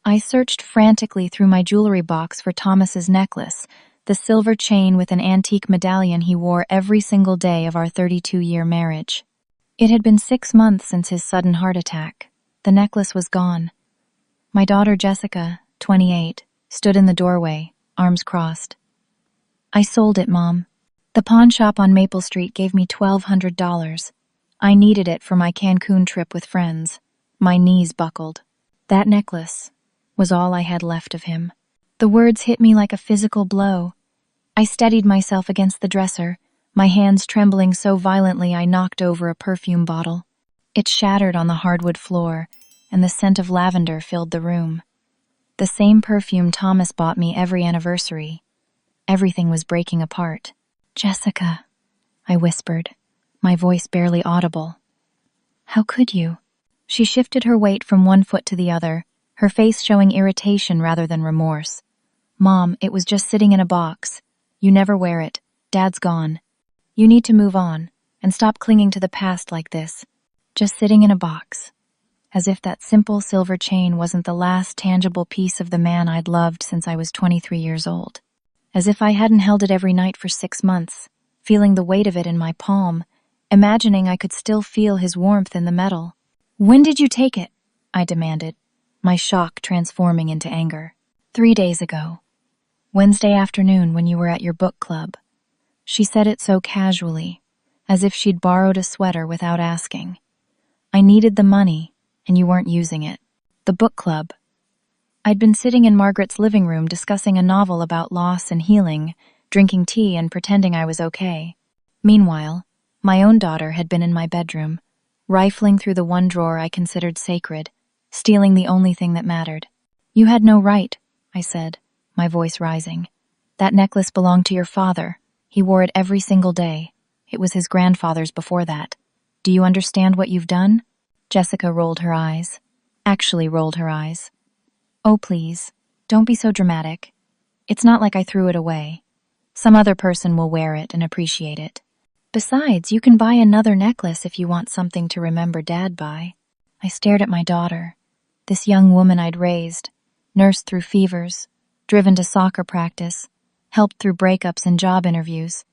I searched frantically through my jewelry box for Thomas's necklace, the silver chain with an antique medallion he wore every single day of our 32-year marriage. It had been 6 months since his sudden heart attack. The necklace was gone. My daughter Jessica, 28, stood in the doorway, arms crossed. "I sold it, Mom. The pawn shop on Maple Street gave me $1,200. I needed it for my Cancun trip with friends." My knees buckled. That necklace was all I had left of him. The words hit me like a physical blow. I steadied myself against the dresser, my hands trembling so violently I knocked over a perfume bottle. It shattered on the hardwood floor, and the scent of lavender filled the room. The same perfume Thomas bought me every anniversary. Everything was breaking apart. "Jessica," I whispered, my voice barely audible. "How could you?" She shifted her weight from one foot to the other, her face showing irritation rather than remorse. "Mom, it was just sitting in a box. You never wear it. Dad's gone. You need to move on and stop clinging to the past like this. Just sitting in a box." As if that simple silver chain wasn't the last tangible piece of the man I'd loved since I was 23 years old. As if I hadn't held it every night for 6 months, feeling the weight of it in my palm, imagining I could still feel his warmth in the metal. "When did you take it?" I demanded, my shock transforming into anger. 3 days ago. Wednesday afternoon when you were at your book club." She said it so casually, as if she'd borrowed a sweater without asking. "I needed the money, and you weren't using it." The book club. I'd been sitting in Margaret's living room discussing a novel about loss and healing, drinking tea and pretending I was okay. Meanwhile, my own daughter had been in my bedroom, rifling through the one drawer I considered sacred, stealing the only thing that mattered. "You had no right," I said, my voice rising. "That necklace belonged to your father. He wore it every single day. It was his grandfather's before that. Do you understand what you've done?" Jessica rolled her eyes. Actually rolled her eyes. "Oh, please, don't be so dramatic. It's not like I threw it away. Some other person will wear it and appreciate it. Besides, you can buy another necklace if you want something to remember Dad by." I stared at my daughter, this young woman I'd raised, nursed through fevers, driven to soccer practice, helped through breakups and job interviews.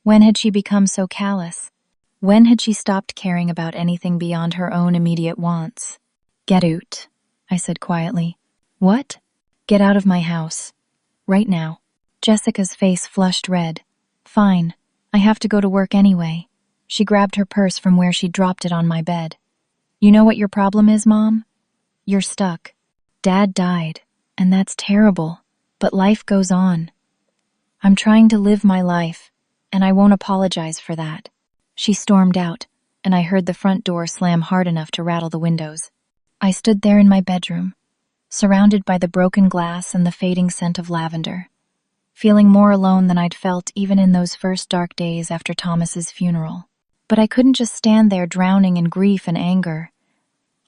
When had she become so callous? When had she stopped caring about anything beyond her own immediate wants? "Get out," I said quietly. "What?" "Get out of my house. Right now." Jessica's face flushed red. "Fine. I have to go to work anyway." She grabbed her purse from where she'd dropped it on my bed. "You know what your problem is, Mom? You're stuck. Dad died, and that's terrible, but life goes on. I'm trying to live my life, and I won't apologize for that." She stormed out, and I heard the front door slam hard enough to rattle the windows. I stood there in my bedroom, surrounded by the broken glass and the fading scent of lavender, feeling more alone than I'd felt even in those first dark days after Thomas's funeral. But I couldn't just stand there drowning in grief and anger.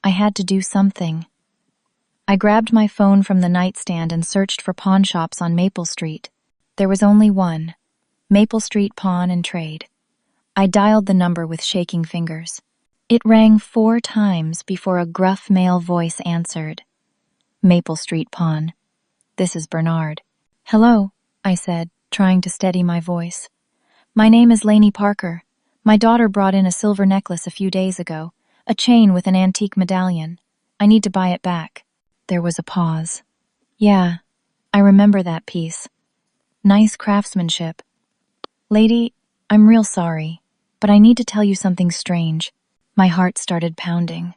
I had to do something. I grabbed my phone from the nightstand and searched for pawn shops on Maple Street. There was only one, Maple Street Pawn and Trade. I dialed the number with shaking fingers. It rang 4 times before a gruff male voice answered. "Maple Street Pawn. This is Bernard." "Hello," I said, trying to steady my voice. "My name is Lainey Parker. My daughter brought in a silver necklace a few days ago, a chain with an antique medallion. I need to buy it back." There was a pause. "Yeah, I remember that piece. Nice craftsmanship. Lady, I'm real sorry, but I need to tell you something strange." My heart started pounding.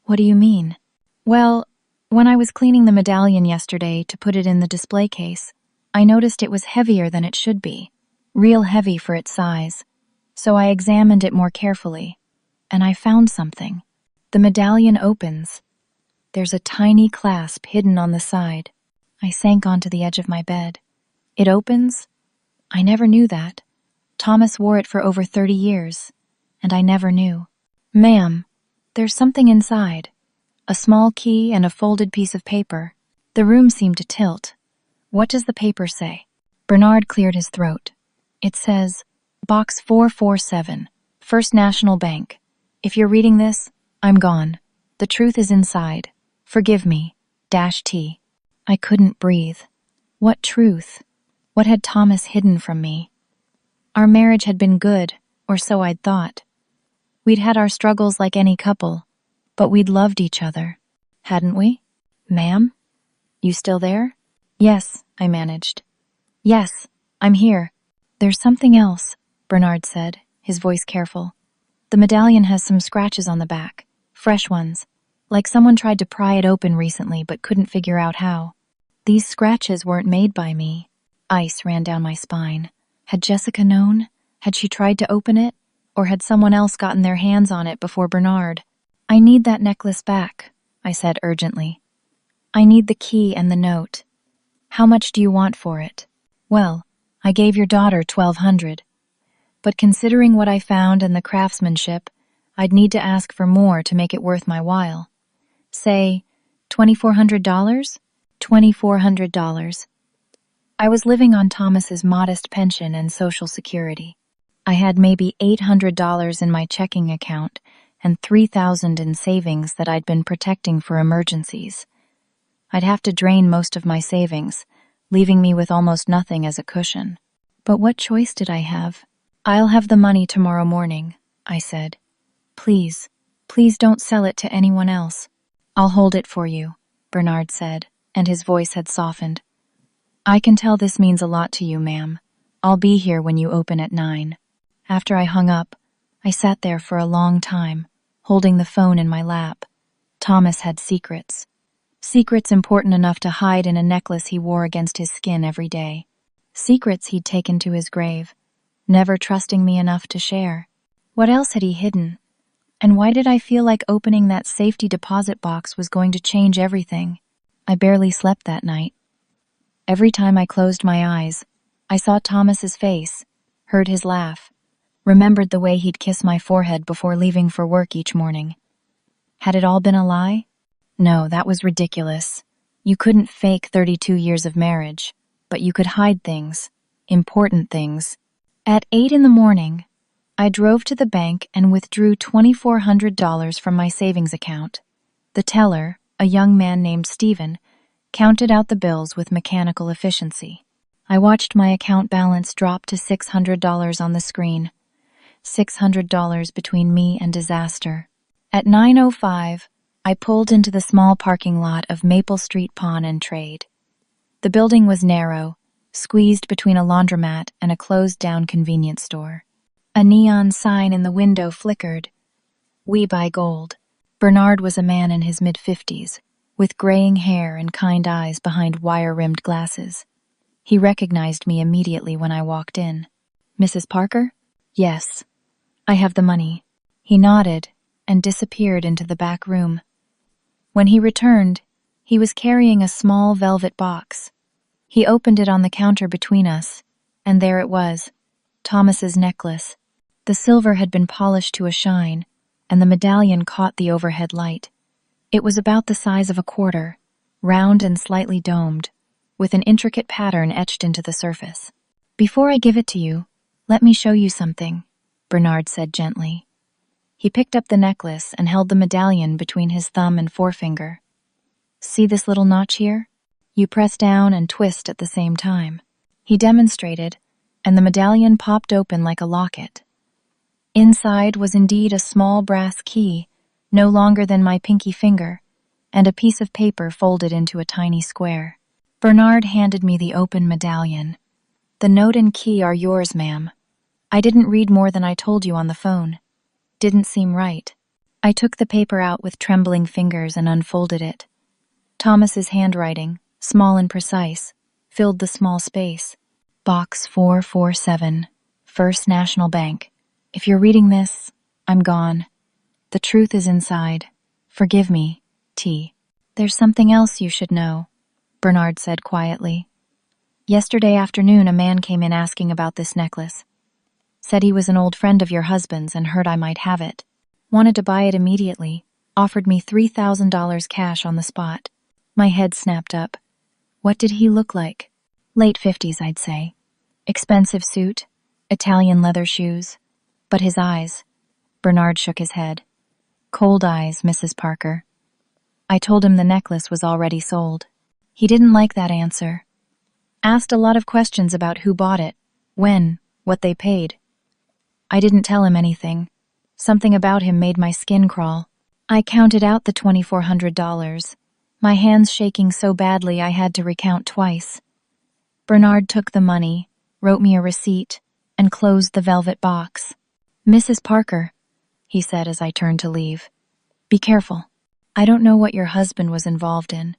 "What do you mean?" "Well, when I was cleaning the medallion yesterday to put it in the display case, I noticed it was heavier than it should be, real heavy for its size. So I examined it more carefully, and I found something. The medallion opens. There's a tiny clasp hidden on the side." I sank onto the edge of my bed. "It opens? I never knew that. Thomas wore it for over 30 years, and I never knew." "Ma'am, there's something inside. A small key and a folded piece of paper." The room seemed to tilt. "What does the paper say?" Bernard cleared his throat. "It says, Box 447, First National Bank. If you're reading this, I'm gone. The truth is inside. Forgive me. -T. I couldn't breathe. What truth? What had Thomas hidden from me? Our marriage had been good, or so I'd thought. We'd had our struggles like any couple, but we'd loved each other, hadn't we? Ma'am? You still there? Yes, I managed. Yes, I'm here. There's something else, Bernard said, his voice careful. The medallion has some scratches on the back, fresh ones, like someone tried to pry it open recently but couldn't figure out how. These scratches weren't made by me. Ice ran down my spine. Had Jessica known? Had she tried to open it? Or had someone else gotten their hands on it before Bernard? I need that necklace back, I said urgently. I need the key and the note. How much do you want for it? Well, I gave your daughter $1,200. But considering what I found and the craftsmanship, I'd need to ask for more to make it worth my while. Say, $2,400? $2,400. I was living on Thomas's modest pension and Social Security. I had maybe $800 in my checking account and $3,000 in savings that I'd been protecting for emergencies. I'd have to drain most of my savings, leaving me with almost nothing as a cushion. But what choice did I have? I'll have the money tomorrow morning, I said. Please, please don't sell it to anyone else. I'll hold it for you, Bernard said, and his voice had softened. I can tell this means a lot to you, ma'am. I'll be here when you open at 9. After I hung up, I sat there for a long time, holding the phone in my lap. Thomas had secrets. Secrets important enough to hide in a necklace he wore against his skin every day. Secrets he'd taken to his grave, never trusting me enough to share. What else had he hidden? And why did I feel like opening that safety deposit box was going to change everything? I barely slept that night. Every time I closed my eyes, I saw Thomas's face, heard his laugh, remembered the way he'd kiss my forehead before leaving for work each morning. Had it all been a lie? No, that was ridiculous. You couldn't fake 32 years of marriage, but you could hide things, important things. At 8 in the morning, I drove to the bank and withdrew $2,400 from my savings account. The teller, a young man named Stephen, counted out the bills with mechanical efficiency. I watched my account balance drop to $600 on the screen. $600 between me and disaster. At 9:05, I pulled into the small parking lot of Maple Street Pawn and Trade. The building was narrow, squeezed between a laundromat and a closed-down convenience store. A neon sign in the window flickered. We buy gold. Bernard was a man in his mid-50s, with graying hair and kind eyes behind wire-rimmed glasses. He recognized me immediately when I walked in. Mrs. Parker? Yes. I have the money. He nodded and disappeared into the back room. When he returned, he was carrying a small velvet box. He opened it on the counter between us, and there it was, Thomas's necklace. The silver had been polished to a shine, and the medallion caught the overhead light. It was about the size of a quarter, round and slightly domed, with an intricate pattern etched into the surface. Before I give it to you, let me show you something, Bernard said gently. He picked up the necklace and held the medallion between his thumb and forefinger. See this little notch here? You press down and twist at the same time. He demonstrated, and the medallion popped open like a locket. Inside was indeed a small brass key, no longer than my pinky finger, and a piece of paper folded into a tiny square. Bernard handed me the open medallion. The note and key are yours, ma'am. I didn't read more than I told you on the phone. Didn't seem right. I took the paper out with trembling fingers and unfolded it. Thomas's handwriting, small and precise, filled the small space. Box 447, First National Bank. If you're reading this, I'm gone. The truth is inside. Forgive me, T. There's something else you should know, Bernard said quietly. Yesterday afternoon, a man came in asking about this necklace. Said he was an old friend of your husband's and heard I might have it. Wanted to buy it immediately. Offered me $3,000 cash on the spot. My head snapped up. What did he look like? Late 50s, I'd say. Expensive suit, Italian leather shoes. But his eyes. Bernard shook his head. Cold eyes, Mrs. Parker. I told him the necklace was already sold. He didn't like that answer. Asked a lot of questions about who bought it, when, what they paid. I didn't tell him anything. Something about him made my skin crawl. I counted out the $2,400, my hands shaking so badly I had to recount twice. Bernard took the money, wrote me a receipt, and closed the velvet box. "Mrs. Parker," he said as I turned to leave, "be careful. I don't know what your husband was involved in,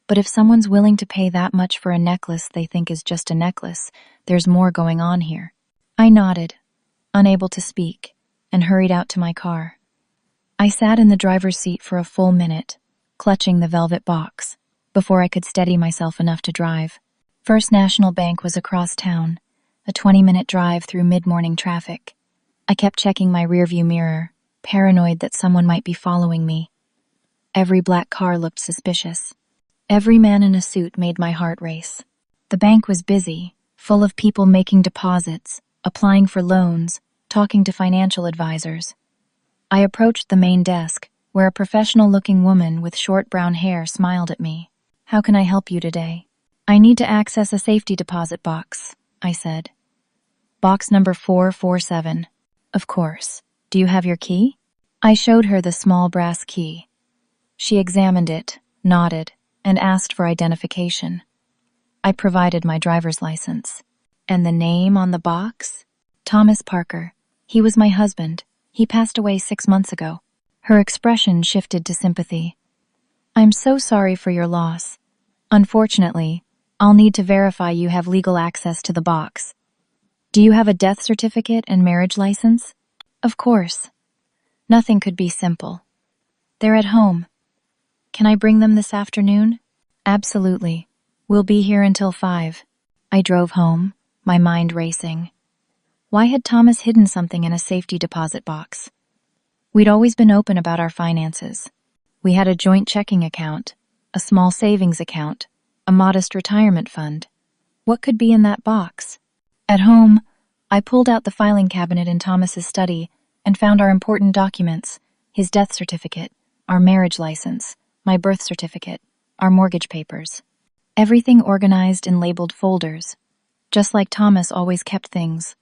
but if someone's willing to pay that much for a necklace they think is just a necklace, there's more going on here." I nodded, unable to speak, and hurried out to my car. I sat in the driver's seat for a full minute, clutching the velvet box, before I could steady myself enough to drive. First National Bank was across town, a 20-minute drive through mid-morning traffic. I kept checking my rearview mirror, paranoid that someone might be following me. Every black car looked suspicious. Every man in a suit made my heart race. The bank was busy, full of people making deposits, applying for loans, talking to financial advisors. I approached the main desk, where a professional-looking woman with short brown hair smiled at me. "How can I help you today?" "I need to access a safety deposit box," I said. "Box number 447. "Of course. Do you have your key?" I showed her the small brass key. She examined it, nodded, and asked for identification. I provided my driver's license. "And the name on the box?" "Thomas Parker. He was my husband. He passed away 6 months ago." Her expression shifted to sympathy. "I'm so sorry for your loss. Unfortunately, I'll need to verify you have legal access to the box. Do you have a death certificate and marriage license?" "Of course. Nothing could be simple." "They're at home. Can I bring them this afternoon?" "Absolutely. We'll be here until 5. I drove home, my mind racing. Why had Thomas hidden something in a safety deposit box? We'd always been open about our finances. We had a joint checking account, a small savings account, a modest retirement fund. What could be in that box? At home, I pulled out the filing cabinet in Thomas's study and found our important documents, his death certificate, our marriage license, my birth certificate, our mortgage papers. Everything organized in labeled folders, just like Thomas always kept things.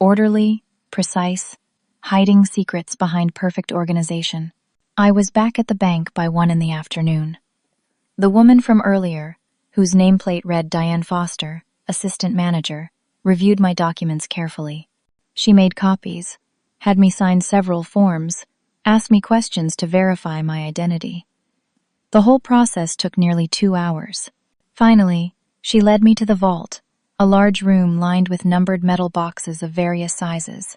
Orderly, precise, hiding secrets behind perfect organization. I was back at the bank by 1 in the afternoon. The woman from earlier, whose nameplate read Diane Foster, assistant manager, reviewed my documents carefully. She made copies, had me sign several forms, asked me questions to verify my identity. The whole process took nearly 2 hours. Finally, she led me to the vault, a large room lined with numbered metal boxes of various sizes.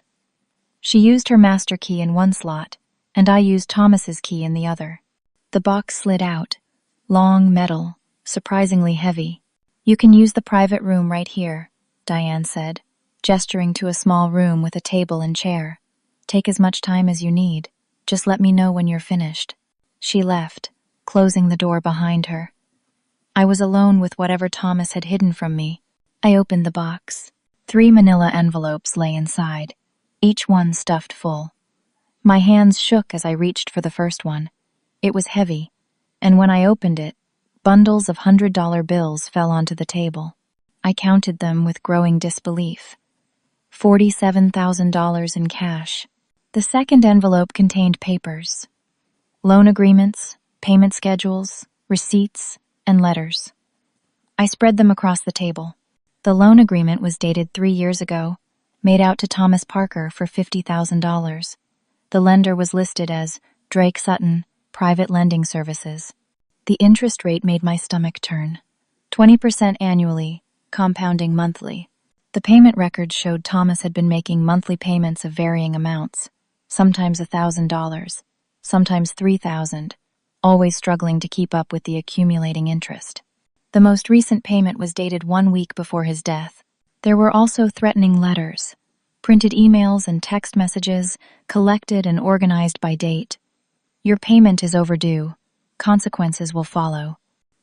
She used her master key in one slot, and I used Thomas's key in the other. The box slid out, long metal, surprisingly heavy. "You can use the private room right here," Diane said, gesturing to a small room with a table and chair. "Take as much time as you need. Just let me know when you're finished." She left, closing the door behind her. I was alone with whatever Thomas had hidden from me. I opened the box. 3 manila envelopes lay inside, each one stuffed full. My hands shook as I reached for the first one. It was heavy, and when I opened it, bundles of $100 bills fell onto the table. I counted them with growing disbelief. $47,000 in cash. The second envelope contained papers. Loan agreements, payment schedules, receipts, and letters. I spread them across the table. The loan agreement was dated 3 years ago, made out to Thomas Parker for $50,000. The lender was listed as Drake Sutton, Private Lending Services. The interest rate made my stomach turn. 20% annually, compounding monthly. The payment records showed Thomas had been making monthly payments of varying amounts, sometimes $1,000, sometimes $3,000, always struggling to keep up with the accumulating interest. The most recent payment was dated 1 week before his death. There were also threatening letters, printed emails and text messages, collected and organized by date. "Your payment is overdue. Consequences will follow.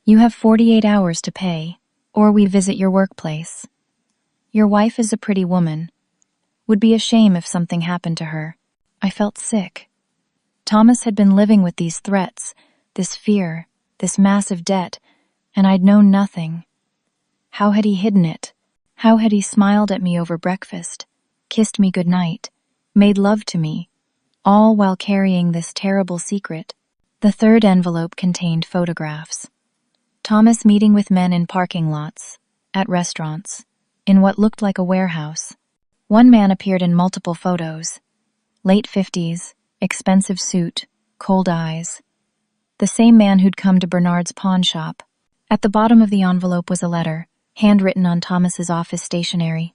You have 48 hours to pay, or we visit your workplace. Your wife is a pretty woman. Would be a shame if something happened to her." I felt sick. Thomas had been living with these threats, this fear, this massive debt, and I'd known nothing. How had he hidden it? How had he smiled at me over breakfast, kissed me goodnight, made love to me, all while carrying this terrible secret? The third envelope contained photographs. Thomas meeting with men in parking lots, at restaurants, in what looked like a warehouse. One man appeared in multiple photos. Late 50s, expensive suit, cold eyes. The same man who'd come to Bernard's pawn shop. At the bottom of the envelope was a letter, handwritten on Thomas's office stationery.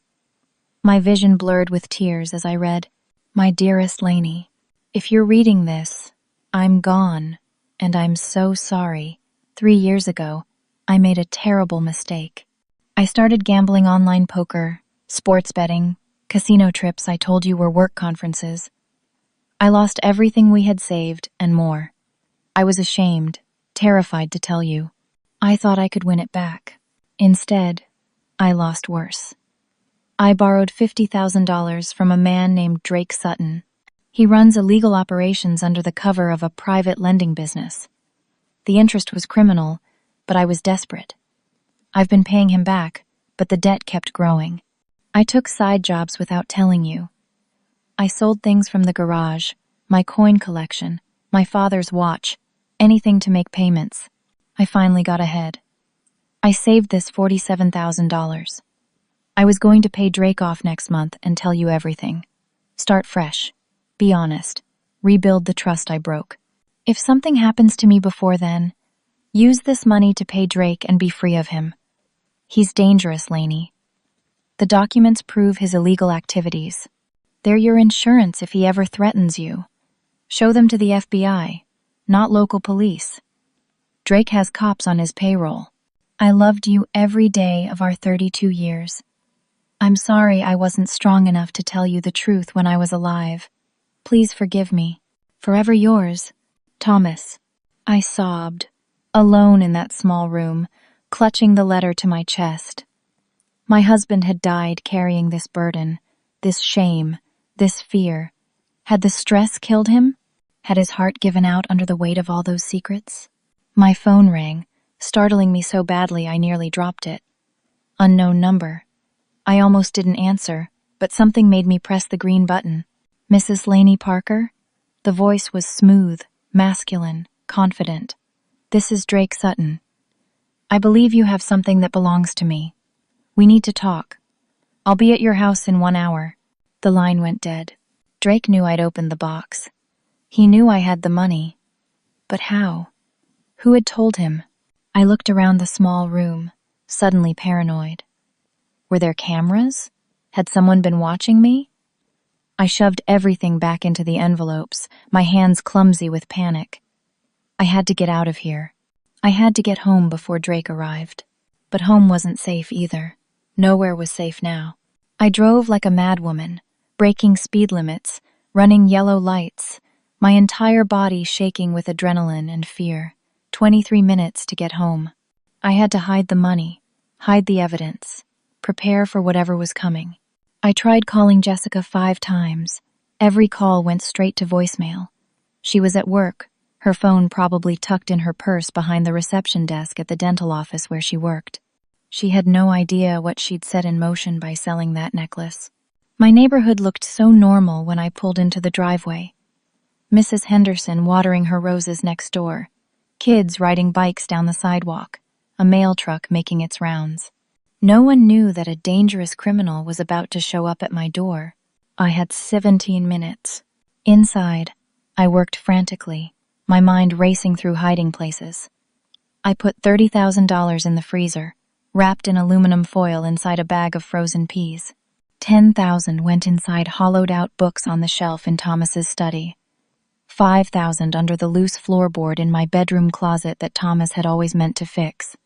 My vision blurred with tears as I read, "My dearest Lainey, if you're reading this, I'm gone, and I'm so sorry. 3 years ago, I made a terrible mistake. I started gambling online poker, sports betting, casino trips I told you were work conferences. I lost everything we had saved and more. I was ashamed, terrified to tell you. I thought I could win it back. Instead, I lost worse. I borrowed $50,000 from a man named Drake Sutton. He runs illegal operations under the cover of a private lending business. The interest was criminal, but I was desperate. I've been paying him back, but the debt kept growing. I took side jobs without telling you. I sold things from the garage, my coin collection, my father's watch, anything to make payments. I finally got ahead. I saved this $47,000. I was going to pay Drake off next month and tell you everything. Start fresh. Be honest. Rebuild the trust I broke. If something happens to me before then, use this money to pay Drake and be free of him. He's dangerous, Lainey. The documents prove his illegal activities. They're your insurance if he ever threatens you. Show them to the FBI, not local police. Drake has cops on his payroll. I loved you every day of our 32 years. I'm sorry I wasn't strong enough to tell you the truth when I was alive. Please forgive me. Forever yours, Thomas." I sobbed, alone in that small room, clutching the letter to my chest. My husband had died carrying this burden, this shame, this fear. Had the stress killed him? Had his heart given out under the weight of all those secrets? My phone rang, startling me so badly I nearly dropped it. Unknown number. I almost didn't answer, but something made me press the green button. "Mrs. Lainey Parker?" The voice was smooth, masculine, confident. "This is Drake Sutton. I believe you have something that belongs to me. We need to talk. I'll be at your house in 1 hour." The line went dead. Drake knew I'd opened the box. He knew I had the money. But how? Who had told him? I looked around the small room, suddenly paranoid. Were there cameras? Had someone been watching me? I shoved everything back into the envelopes, my hands clumsy with panic. I had to get out of here. I had to get home before Drake arrived. But home wasn't safe either. Nowhere was safe now. I drove like a madwoman, breaking speed limits, running yellow lights, my entire body shaking with adrenaline and fear. 23 minutes to get home. I had to hide the money, hide the evidence, prepare for whatever was coming. I tried calling Jessica 5 times. Every call went straight to voicemail. She was at work, her phone probably tucked in her purse behind the reception desk at the dental office where she worked. She had no idea what she'd set in motion by selling that necklace. My neighborhood looked so normal when I pulled into the driveway. Mrs. Henderson watering her roses next door, kids riding bikes down the sidewalk, a mail truck making its rounds. No one knew that a dangerous criminal was about to show up at my door. I had 17 minutes. Inside, I worked frantically, my mind racing through hiding places. I put $30,000 in the freezer, wrapped in aluminum foil inside a bag of frozen peas. $10,000 went inside hollowed-out books on the shelf in Thomas's study. $5,000 under the loose floorboard in my bedroom closet that Thomas had always meant to fix.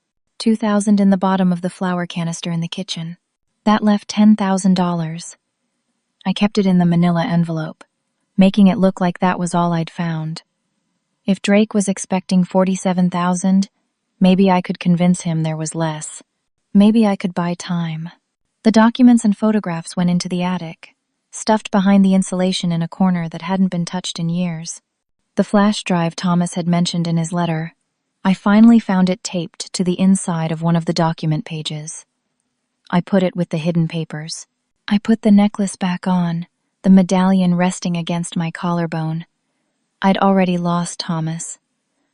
$2,000 in the bottom of the flour canister in the kitchen. That left $10,000. I kept it in the manila envelope, making it look like that was all I'd found. If Drake was expecting $47,000, maybe I could convince him there was less. Maybe I could buy time. The documents and photographs went into the attic, stuffed behind the insulation in a corner that hadn't been touched in years. The flash drive Thomas had mentioned in his letter. I finally found it taped to the inside of one of the document pages. I put it with the hidden papers. I put the necklace back on, the medallion resting against my collarbone. I'd already lost Thomas.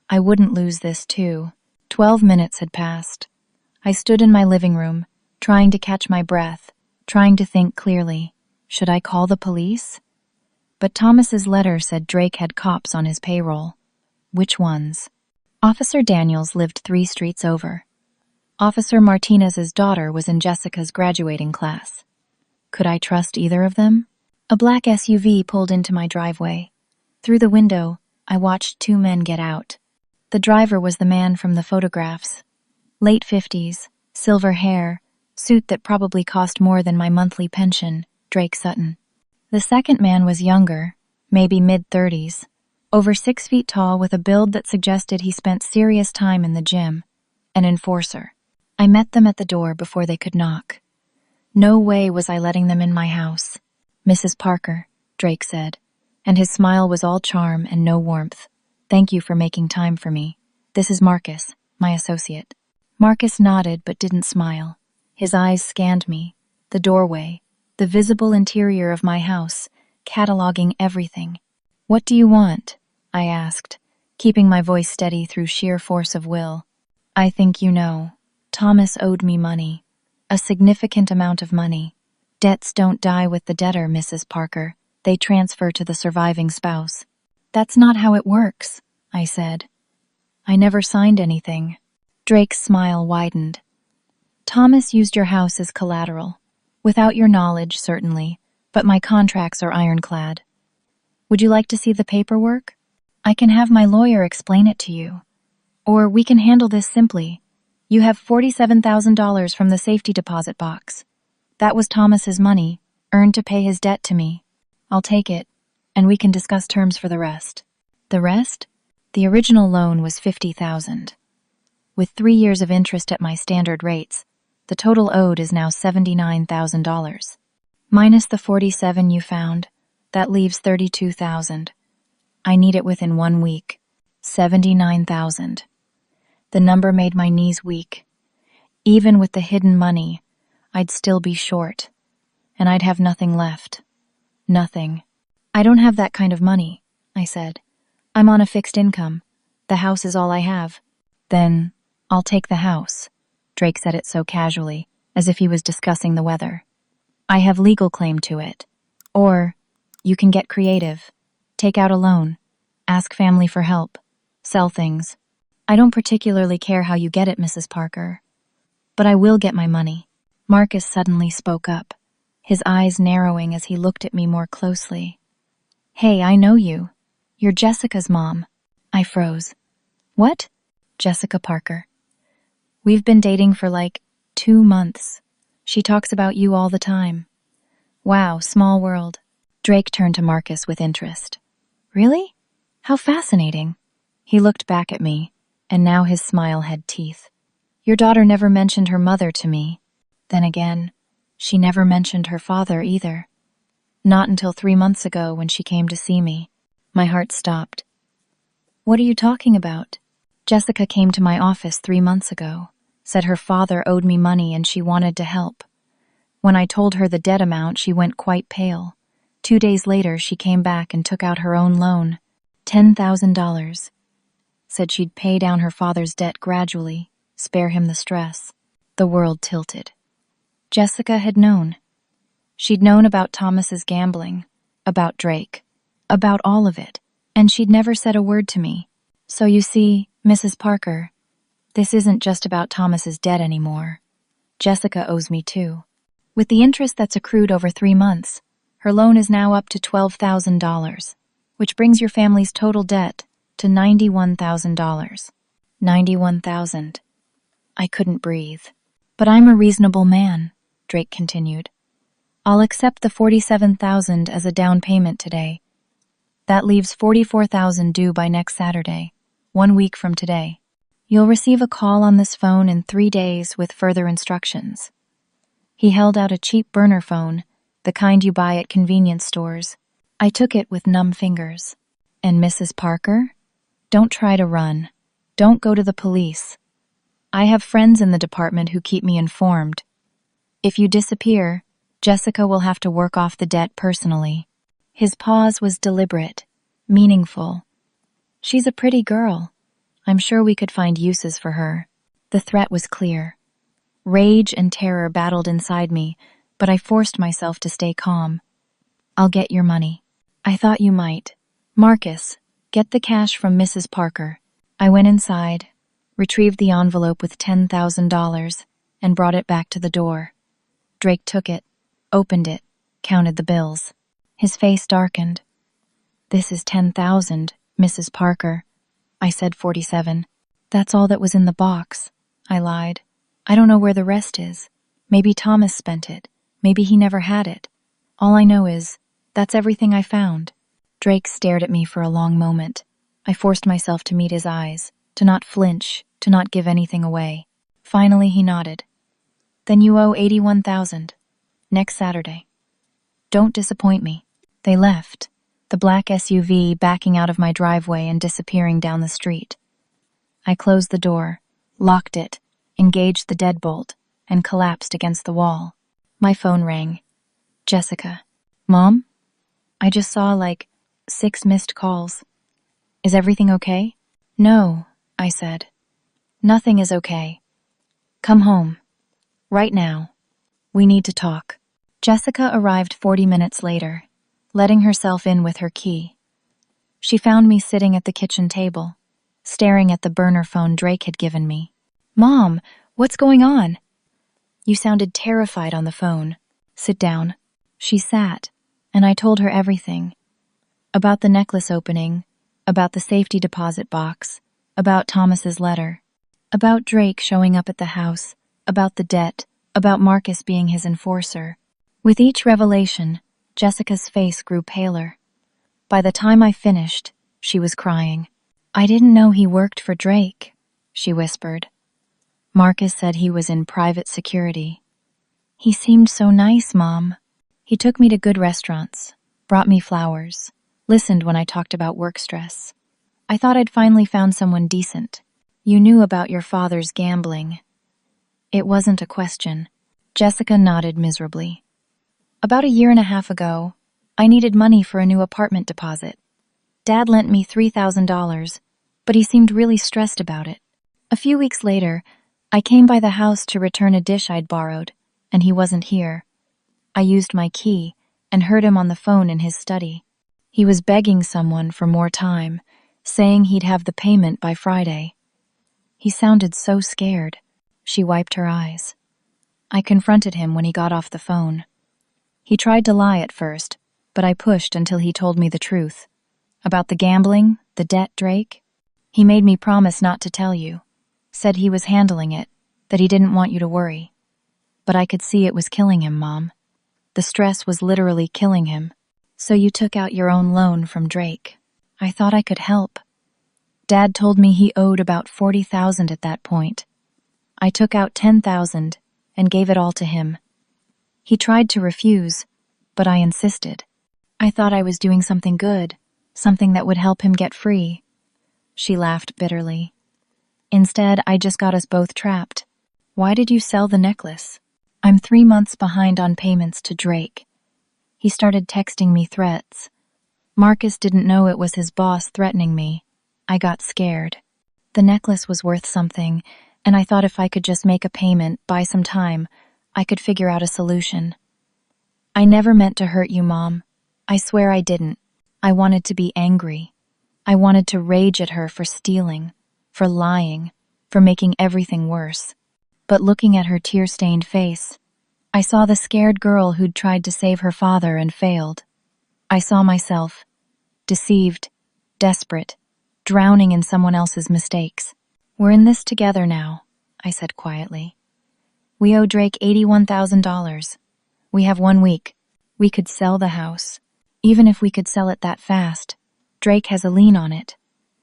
I wouldn't lose this too. 12 minutes had passed. I stood in my living room, trying to catch my breath, trying to think clearly. Should I call the police? But Thomas's letter said Drake had cops on his payroll. Which ones? Officer Daniels lived 3 streets over. Officer Martinez's daughter was in Jessica's graduating class. Could I trust either of them? A black SUV pulled into my driveway. Through the window, I watched 2 men get out. The driver was the man from the photographs. Late 50s, silver hair, suit that probably cost more than my monthly pension, Drake Sutton. The second man was younger, maybe mid-30s, over 6 feet tall with a build that suggested he spent serious time in the gym, an enforcer. I met them at the door before they could knock. No way was I letting them in my house. Mrs. Parker, Drake said, and his smile was all charm and no warmth. Thank you for making time for me. This is Marcus, my associate. Marcus nodded but didn't smile. His eyes scanned me, the doorway, the visible interior of my house, cataloging everything. What do you want? I asked, keeping my voice steady through sheer force of will. I think you know. Thomas owed me money. A significant amount of money. Debts don't die with the debtor, Mrs. Parker. They transfer to the surviving spouse. That's not how it works, I said. I never signed anything. Drake's smile widened. Thomas used your house as collateral. Without your knowledge, certainly, but my contracts are ironclad. Would you like to see the paperwork? I can have my lawyer explain it to you. Or we can handle this simply. You have $47,000 from the safety deposit box. That was Thomas's money, earned to pay his debt to me. I'll take it, and we can discuss terms for the rest. The rest? The original loan was $50,000. With 3 years of interest at my standard rates, the total owed is now $79,000. Minus the $47,000 you found, that leaves $32,000. I need it within 1 week. $79,000. The number made my knees weak. Even with the hidden money, I'd still be short, and I'd have nothing left. Nothing. I don't have that kind of money, I said. I'm on a fixed income. The house is all I have. Then, I'll take the house. Drake said it so casually, as if he was discussing the weather. I have legal claim to it. Or, you can get creative. Take out a loan. Ask family for help. Sell things. I don't particularly care how you get it, Mrs. Parker. But I will get my money. Marcus suddenly spoke up, his eyes narrowing as he looked at me more closely. Hey, I know you. You're Jessica's mom. I froze. What? Jessica Parker. We've been dating for like 2 months. She talks about you all the time. Wow, small world. Drake turned to Marcus with interest. Really? How fascinating. He looked back at me, and now his smile had teeth. Your daughter never mentioned her mother to me. Then again, she never mentioned her father either. Not until 3 months ago when she came to see me. My heart stopped. What are you talking about? Jessica came to my office 3 months ago, said her father owed me money and she wanted to help. When I told her the debt amount, she went quite pale. 2 days later, she came back and took out her own loan, $10,000. Said she'd pay down her father's debt gradually, spare him the stress. The world tilted. Jessica had known. She'd known about Thomas's gambling, about Drake, about all of it, and she'd never said a word to me. So you see, Mrs. Parker, this isn't just about Thomas's debt anymore. Jessica owes me too. With the interest that's accrued over 3 months, her loan is now up to $12,000, which brings your family's total debt to $91,000. $91,000. I couldn't breathe. But I'm a reasonable man, Drake continued. I'll accept the $47,000 as a down payment today. That leaves $44,000 due by next Saturday, 1 week from today. You'll receive a call on this phone in 3 days with further instructions. He held out a cheap burner phone, the kind you buy at convenience stores. I took it with numb fingers. And Mrs. Parker? Don't try to run. Don't go to the police. I have friends in the department who keep me informed. If you disappear, Jessica will have to work off the debt personally. His pause was deliberate, meaningful. She's a pretty girl. I'm sure we could find uses for her. The threat was clear. Rage and terror battled inside me, but I forced myself to stay calm. I'll get your money. I thought you might. Marcus, get the cash from Mrs. Parker. I went inside, retrieved the envelope with $10,000, and brought it back to the door. Drake took it, opened it, counted the bills. His face darkened. This is $10,000, Mrs. Parker. I said 47. That's all that was in the box. I lied. I don't know where the rest is. Maybe Thomas spent it. Maybe he never had it. All I know is, that's everything I found. Drake stared at me for a long moment. I forced myself to meet his eyes, to not flinch, to not give anything away. Finally, he nodded. Then you owe $81,000. Next Saturday. Don't disappoint me. They left, the black SUV backing out of my driveway and disappearing down the street. I closed the door, locked it, engaged the deadbolt, and collapsed against the wall. My phone rang. Jessica. Mom? I just saw 6 missed calls. Is everything okay? No, I said. Nothing is okay. Come home. Right now. We need to talk. Jessica arrived 40 minutes later, letting herself in with her key. She found me sitting at the kitchen table, staring at the burner phone Drake had given me. Mom, what's going on? You sounded terrified on the phone. Sit down. She sat, and I told her everything. About the necklace opening, about the safety deposit box, about Thomas's letter, about Drake showing up at the house, about the debt, about Marcus being his enforcer. With each revelation, Jessica's face grew paler. By the time I finished, she was crying. I didn't know he worked for Drake, she whispered. Marcus said he was in private security. He seemed so nice, Mom. He took me to good restaurants, brought me flowers, listened when I talked about work stress. I thought I'd finally found someone decent. You knew about your father's gambling. It wasn't a question. Jessica nodded miserably. About 1.5 years ago, I needed money for a new apartment deposit. Dad lent me $3,000, but he seemed really stressed about it. A few weeks later, I came by the house to return a dish I'd borrowed, and he wasn't here. I used my key and heard him on the phone in his study. He was begging someone for more time, saying he'd have the payment by Friday. He sounded so scared. She wiped her eyes. I confronted him when he got off the phone. He tried to lie at first, but I pushed until he told me the truth. About the gambling, the debt, Drake. He made me promise not to tell you. Said he was handling it, that he didn't want you to worry. But I could see it was killing him, Mom. The stress was literally killing him. So you took out your own loan from Drake. I thought I could help. Dad told me he owed about $40,000 at that point. I took out $10,000 and gave it all to him. He tried to refuse, but I insisted. I thought I was doing something good, something that would help him get free. She laughed bitterly. Instead, I just got us both trapped. Why did you sell the necklace? I'm 3 months behind on payments to Drake. He started texting me threats. Marcus didn't know it was his boss threatening me. I got scared. The necklace was worth something, and I thought if I could just make a payment, buy some time, I could figure out a solution. I never meant to hurt you, Mom. I swear I didn't. I wanted to be angry. I wanted to rage at her for stealing, for lying, for making everything worse. But looking at her tear-stained face, I saw the scared girl who'd tried to save her father and failed. I saw myself, deceived, desperate, drowning in someone else's mistakes. We're in this together now, I said quietly. We owe Drake $81,000. We have 1 week. We could sell the house. Even if we could sell it that fast, Drake has a lien on it.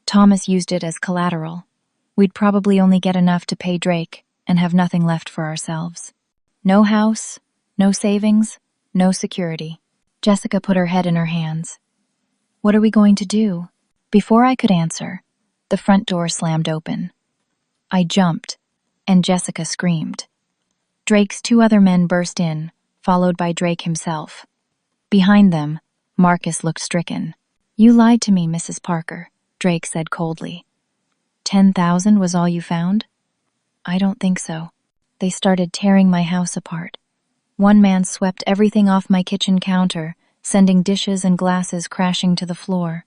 Thomas used it as collateral. We'd probably only get enough to pay Drake and have nothing left for ourselves. No house, no savings, no security. Jessica put her head in her hands. What are we going to do? Before I could answer, the front door slammed open. I jumped, and Jessica screamed. Drake's two other men burst in, followed by Drake himself. Behind them, Marcus looked stricken. "You lied to me, Mrs. Parker," Drake said coldly. 10,000 was all you found? I don't think so. They started tearing my house apart. One man swept everything off my kitchen counter, sending dishes and glasses crashing to the floor.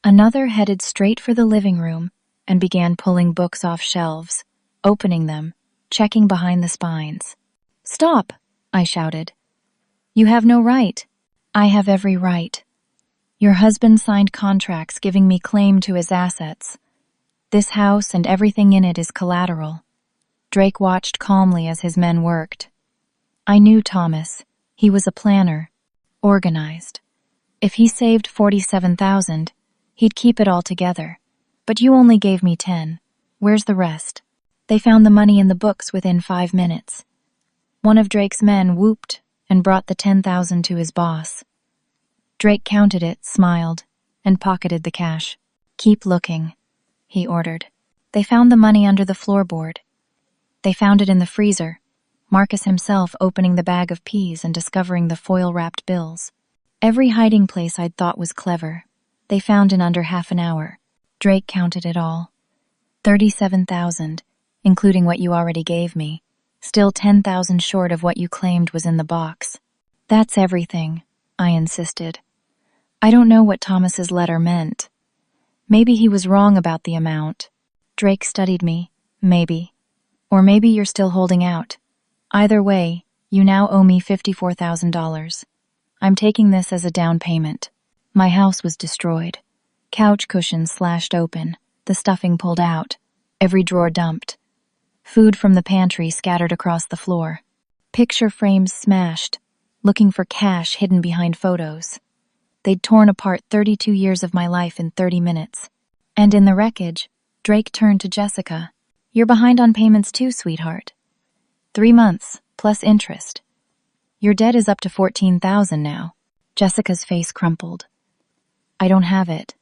Another headed straight for the living room and began pulling books off shelves, opening them, checking behind the spines. "Stop!" I shouted. "You have no right." "I have every right. Your husband signed contracts giving me claim to his assets. This house and everything in it is collateral." Drake watched calmly as his men worked. I knew Thomas. He was a planner, organized. If he saved 47,000, he'd keep it all together. But you only gave me 10. Where's the rest? They found the money in the books within 5 minutes. One of Drake's men whooped and brought the 10,000 to his boss. Drake counted it, smiled, and pocketed the cash. "Keep looking," he ordered. They found the money under the floorboard. They found it in the freezer, Marcus himself opening the bag of peas and discovering the foil-wrapped bills. Every hiding place I'd thought was clever, they found in under half an hour. Drake counted it all. 37,000, including what you already gave me. Still 10,000 short of what you claimed was in the box. "That's everything," I insisted. I don't know what Thomas's letter meant. Maybe he was wrong about the amount. Drake studied me, maybe. Or maybe you're still holding out. Either way, you now owe me $54,000. I'm taking this as a down payment. My house was destroyed. Couch cushions slashed open, the stuffing pulled out, every drawer dumped. Food from the pantry scattered across the floor. Picture frames smashed, looking for cash hidden behind photos. They'd torn apart 32 years of my life in 30 minutes. And in the wreckage, Drake turned to Jessica. "You're behind on payments too, sweetheart. 3 months, plus interest. Your debt is up to 14,000 now." Jessica's face crumpled. "I don't have it.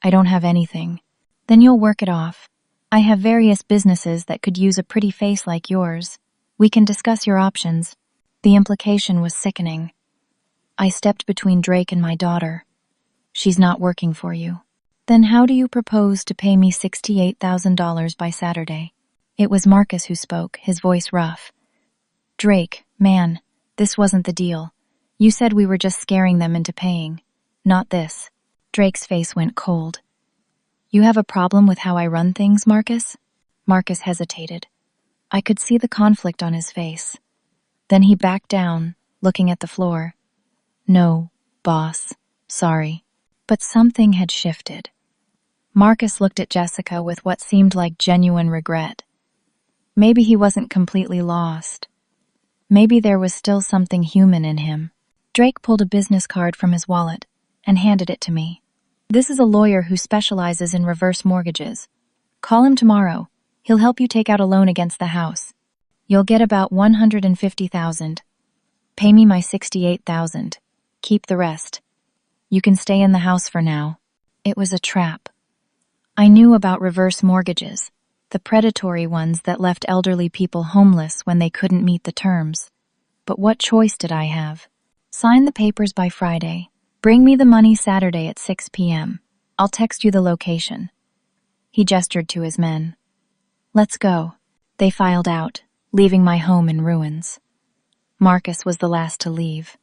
I don't have anything." "Then you'll work it off. I have various businesses that could use a pretty face like yours. We can discuss your options." The implication was sickening. I stepped between Drake and my daughter. "She's not working for you." "Then how do you propose to pay me $68,000 by Saturday?" It was Marcus who spoke, his voice rough. "Drake, man, this wasn't the deal. You said we were just scaring them into paying. Not this." Drake's face went cold. "You have a problem with how I run things, Marcus?" Marcus hesitated. I could see the conflict on his face. Then he backed down, looking at the floor. "No, boss, sorry." But something had shifted. Marcus looked at Jessica with what seemed like genuine regret. Maybe he wasn't completely lost. Maybe there was still something human in him. Drake pulled a business card from his wallet and handed it to me. "This is a lawyer who specializes in reverse mortgages. Call him tomorrow. He'll help you take out a loan against the house. You'll get about 150,000. Pay me my 68,000. Keep the rest. You can stay in the house for now." It was a trap. I knew about reverse mortgages, the predatory ones that left elderly people homeless when they couldn't meet the terms. But what choice did I have? "Sign the papers by Friday. Bring me the money Saturday at 6 p.m. I'll text you the location." He gestured to his men. "Let's go." They filed out, leaving my home in ruins. Marcus was the last to leave.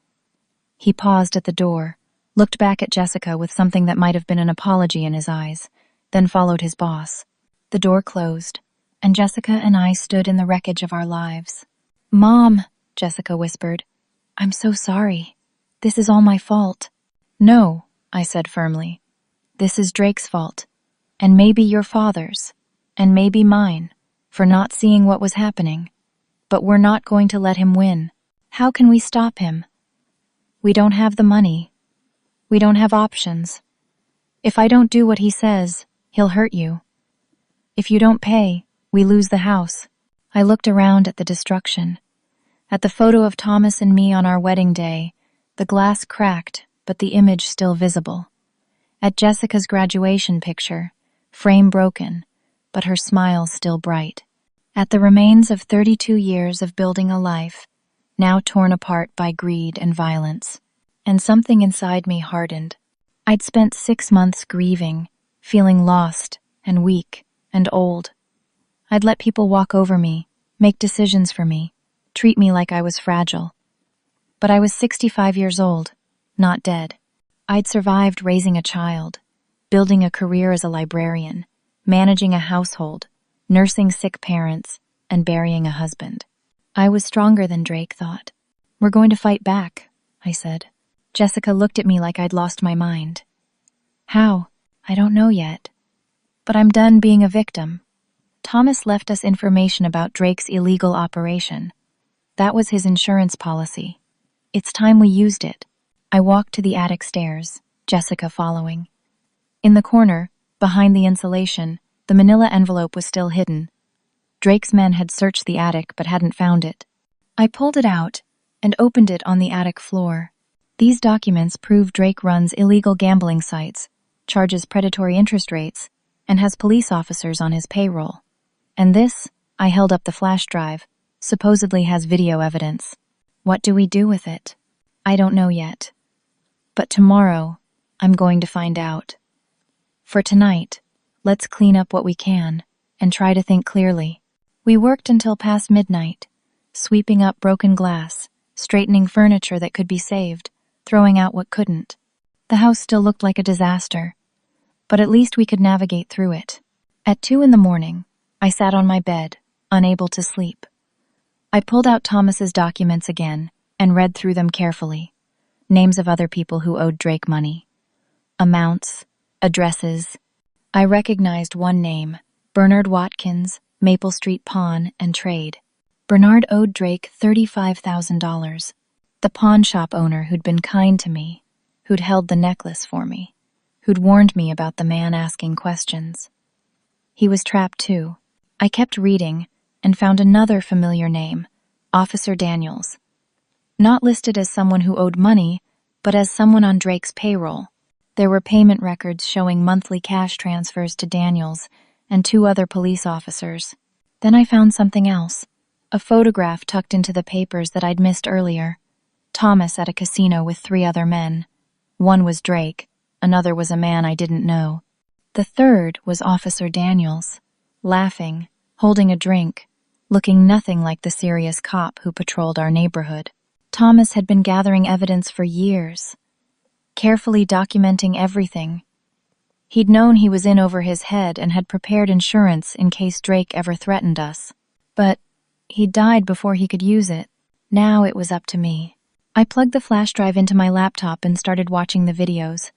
He paused at the door, looked back at Jessica with something that might have been an apology in his eyes, then followed his boss. The door closed, and Jessica and I stood in the wreckage of our lives. "Mom," Jessica whispered, "I'm so sorry. This is all my fault." "No," I said firmly. "This is Drake's fault, and maybe your father's, and maybe mine, for not seeing what was happening. But we're not going to let him win. How can we stop him? We don't have the money. We don't have options. If I don't do what he says, he'll hurt you. If you don't pay, we lose the house." I looked around at the destruction. At the photo of Thomas and me on our wedding day, the glass cracked, but the image still visible. At Jessica's graduation picture, frame broken, but her smile still bright. At the remains of 32 years of building a life, now torn apart by greed and violence. And something inside me hardened. I'd spent 6 months grieving, feeling lost and weak and old. I'd let people walk over me, make decisions for me, treat me like I was fragile. But I was 65 years old, not dead. I'd survived raising a child, building a career as a librarian, managing a household, nursing sick parents, and burying a husband. I was stronger than Drake thought. "We're going to fight back," I said. Jessica looked at me like I'd lost my mind. "How? I don't know yet. But I'm done being a victim." Thomas left us information about Drake's illegal operation. That was his insurance policy. It's time we used it. I walked to the attic stairs, Jessica following. In the corner, behind the insulation, the manila envelope was still hidden. Drake's men had searched the attic but hadn't found it. I pulled it out and opened it on the attic floor. These documents prove Drake runs illegal gambling sites, charges predatory interest rates, and has police officers on his payroll. And this, I held up the flash drive, supposedly has video evidence. What do we do with it? I don't know yet. But tomorrow, I'm going to find out. For tonight, let's clean up what we can and try to think clearly. We worked until past midnight, sweeping up broken glass, straightening furniture that could be saved, throwing out what couldn't. The house still looked like a disaster, but at least we could navigate through it. At 2 a.m, I sat on my bed, unable to sleep. I pulled out Thomas's documents again and read through them carefully. Names of other people who owed Drake money. Amounts, addresses. I recognized one name, Bernard Watkins, Maple Street Pawn and Trade. Bernard owed Drake $35,000. The pawn shop owner who'd been kind to me, who'd held the necklace for me, who'd warned me about the man asking questions. He was trapped too. I kept reading and found another familiar name, Officer Daniels. Not listed as someone who owed money, but as someone on Drake's payroll. There were payment records showing monthly cash transfers to Daniels and 2 other police officers. Then I found something else, a photograph tucked into the papers that I'd missed earlier. Thomas at a casino with 3 other men. One was Drake, another was a man I didn't know. The third was Officer Daniels, laughing, holding a drink, looking nothing like the serious cop who patrolled our neighborhood. Thomas had been gathering evidence for years, carefully documenting everything. He'd known he was in over his head and had prepared insurance in case Drake ever threatened us. But he died before he could use it. Now it was up to me. I plugged the flash drive into my laptop and started watching the videos.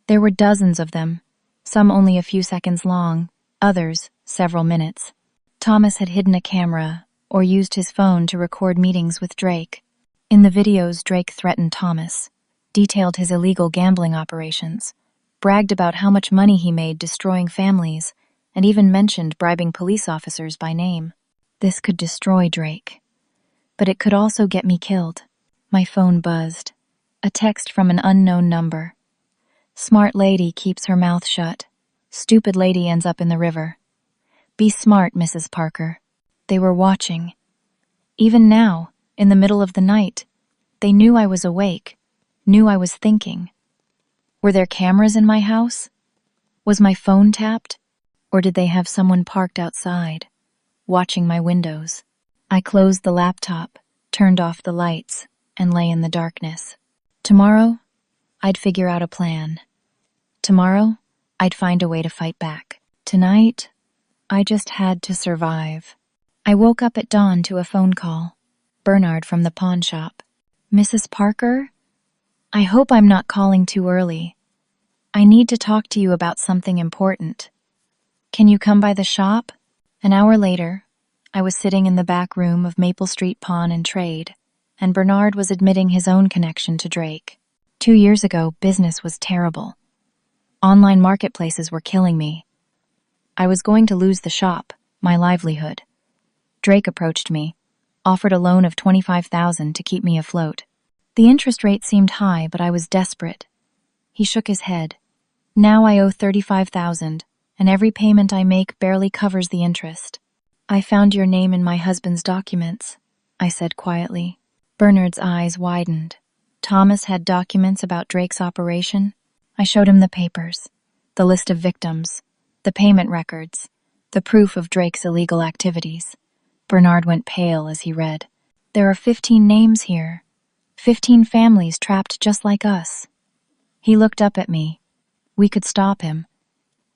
There were dozens of them, some only a few seconds long, others several minutes. Thomas had hidden a camera or used his phone to record meetings with Drake. In the videos, Drake threatened Thomas, detailed his illegal gambling operations, bragged about how much money he made destroying families, and even mentioned bribing police officers by name. This could destroy Drake, but it could also get me killed. My phone buzzed. A text from an unknown number. Smart lady keeps her mouth shut. Stupid lady ends up in the river. Be smart, Mrs. Parker. They were watching. Even now, in the middle of the night, they knew I was awake, knew I was thinking. Were there cameras in my house? Was my phone tapped? Or did they have someone parked outside, watching my windows? I closed the laptop, turned off the lights, and lay in the darkness. Tomorrow, I'd figure out a plan. Tomorrow, I'd find a way to fight back. Tonight, I just had to survive. I woke up at dawn to a phone call. Bernard from the pawn shop. "Mrs. Parker? I hope I'm not calling too early. I need to talk to you about something important. Can you come by the shop?" An hour later, I was sitting in the back room of Maple Street Pawn and Trade, and Bernard was admitting his own connection to Drake. 2 years ago, business was terrible. Online marketplaces were killing me. I was going to lose the shop, my livelihood. Drake approached me, offered a loan of $25,000 to keep me afloat. The interest rate seemed high, but I was desperate. He shook his head. Now I owe $35,000, and every payment I make barely covers the interest. I found your name in my husband's documents, I said quietly. Bernard's eyes widened. Thomas had documents about Drake's operation? I showed him the papers, the list of victims, the payment records, the proof of Drake's illegal activities. Bernard went pale as he read. There are 15 names here, 15 families trapped just like us. He looked up at me. We could stop him.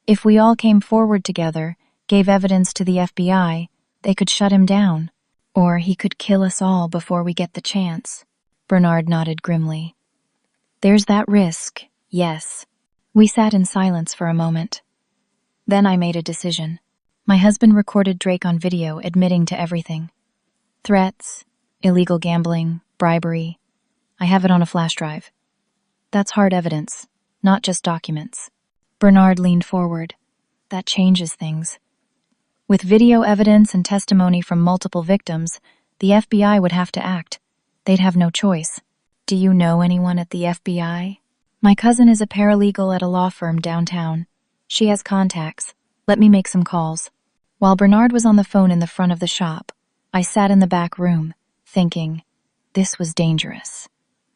If we all came forward together, gave evidence to the FBI, they could shut him down. Or he could kill us all before we get the chance. Bernard nodded grimly. There's that risk, yes. We sat in silence for a moment. Then I made a decision. My husband recorded Drake on video admitting to everything. Threats, illegal gambling, bribery. I have it on a flash drive. That's hard evidence, not just documents. Bernard leaned forward. That changes things. With video evidence and testimony from multiple victims, the FBI would have to act. They'd have no choice. Do you know anyone at the FBI? My cousin is a paralegal at a law firm downtown. She has contacts. Let me make some calls. While Bernard was on the phone in the front of the shop, I sat in the back room, thinking, this was dangerous.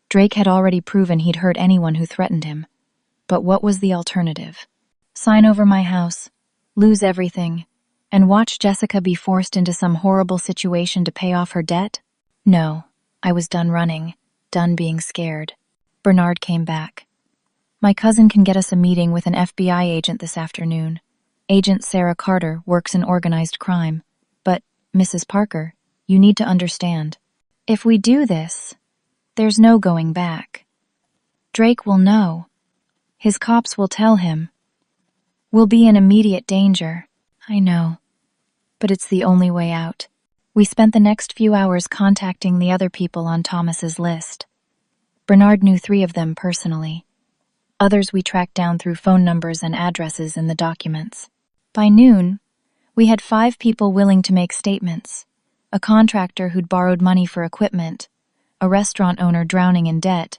Drake had already proven he'd hurt anyone who threatened him. But what was the alternative? Sign over my house, lose everything, and watch Jessica be forced into some horrible situation to pay off her debt? No, I was done running, done being scared. Bernard came back. My cousin can get us a meeting with an FBI agent this afternoon. Agent Sarah Carter works in organized crime. But, Mrs. Parker, you need to understand. If we do this, there's no going back. Drake will know. His cops will tell him. We'll be in immediate danger. I know. But it's the only way out. We spent the next few hours contacting the other people on Thomas's list. Bernard knew 3 of them personally. Others we tracked down through phone numbers and addresses in the documents. By noon, we had 5 people willing to make statements. A contractor who'd borrowed money for equipment, a restaurant owner drowning in debt,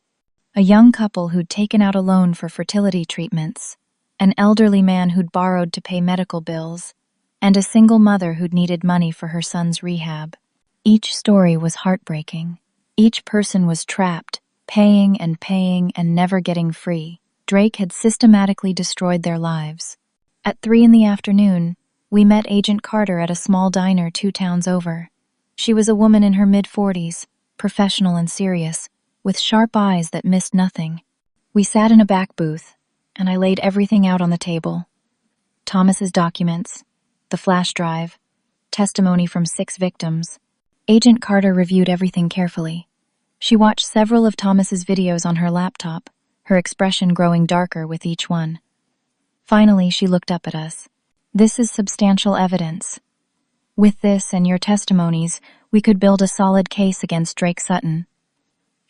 a young couple who'd taken out a loan for fertility treatments, an elderly man who'd borrowed to pay medical bills, and a single mother who'd needed money for her son's rehab. Each story was heartbreaking. Each person was trapped, paying and never getting free. Drake had systematically destroyed their lives. At 3 in the afternoon, we met Agent Carter at a small diner 2 towns over. She was a woman in her mid-40s, professional and serious, with sharp eyes that missed nothing. We sat in a back booth, and I laid everything out on the table. Thomas's documents, the flash drive, testimony from 6 victims. Agent Carter reviewed everything carefully. She watched several of Thomas's videos on her laptop, her expression growing darker with each one. Finally, she looked up at us. This is substantial evidence. With this and your testimonies, we could build a solid case against Drake Sutton.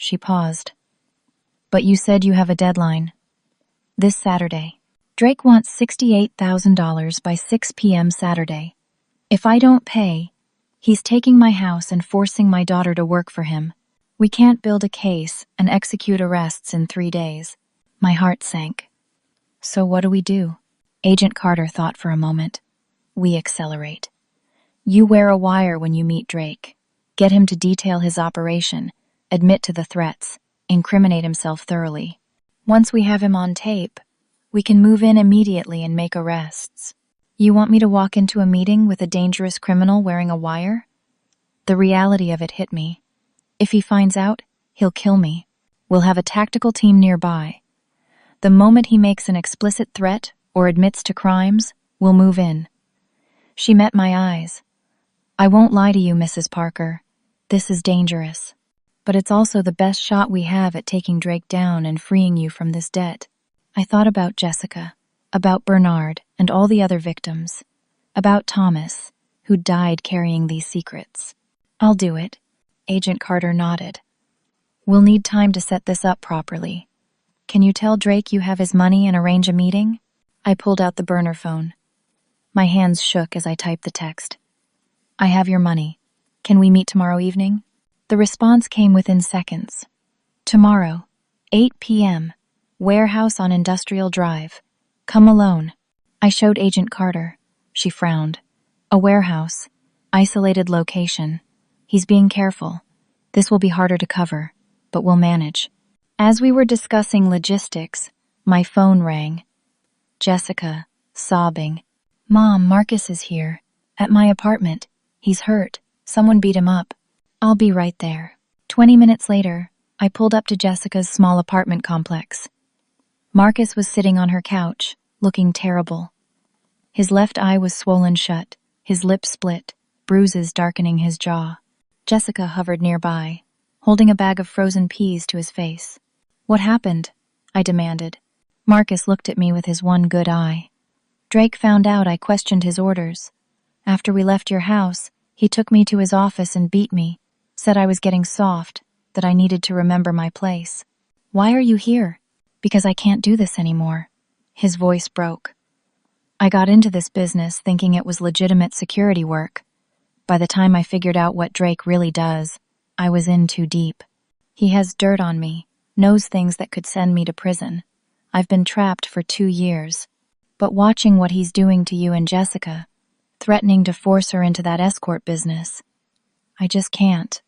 She paused. But you said you have a deadline. This Saturday. Drake wants $68,000 by 6 p.m. Saturday. If I don't pay, he's taking my house and forcing my daughter to work for him. We can't build a case and execute arrests in 3 days. My heart sank. So what do we do? Agent Carter thought for a moment. We accelerate. You wear a wire when you meet Drake. Get him to detail his operation, admit to the threats, incriminate himself thoroughly. Once we have him on tape, we can move in immediately and make arrests. You want me to walk into a meeting with a dangerous criminal wearing a wire? The reality of it hit me. If he finds out, he'll kill me. We'll have a tactical team nearby. The moment he makes an explicit threat or admits to crimes, we'll move in. She met my eyes. I won't lie to you, Mrs. Parker. This is dangerous. But it's also the best shot we have at taking Drake down and freeing you from this debt. I thought about Jessica, about Bernard and all the other victims, about Thomas, who died carrying these secrets. I'll do it. Agent Carter nodded. We'll need time to set this up properly. Can you tell Drake you have his money and arrange a meeting? I pulled out the burner phone. My hands shook as I typed the text. I have your money. Can we meet tomorrow evening? The response came within seconds. Tomorrow, 8 p.m., warehouse on Industrial Drive. Come alone. I showed Agent Carter. She frowned. A warehouse. Isolated location. He's being careful. This will be harder to cover, but we'll manage. As we were discussing logistics, my phone rang. Jessica, sobbing. Mom, Marcus is here. At my apartment. He's hurt. Someone beat him up. I'll be right there. 20 minutes later, I pulled up to Jessica's small apartment complex. Marcus was sitting on her couch, looking terrible. His left eye was swollen shut, his lips split, bruises darkening his jaw. Jessica hovered nearby, holding a bag of frozen peas to his face. What happened? I demanded. Marcus looked at me with his one good eye. Drake found out I questioned his orders. After we left your house, he took me to his office and beat me, said I was getting soft, that I needed to remember my place. Why are you here? Because I can't do this anymore. His voice broke. I got into this business thinking it was legitimate security work. By the time I figured out what Drake really does, I was in too deep. He has dirt on me, knows things that could send me to prison. I've been trapped for 2 years. But watching what he's doing to you and Jessica, threatening to force her into that escort business, I just can't.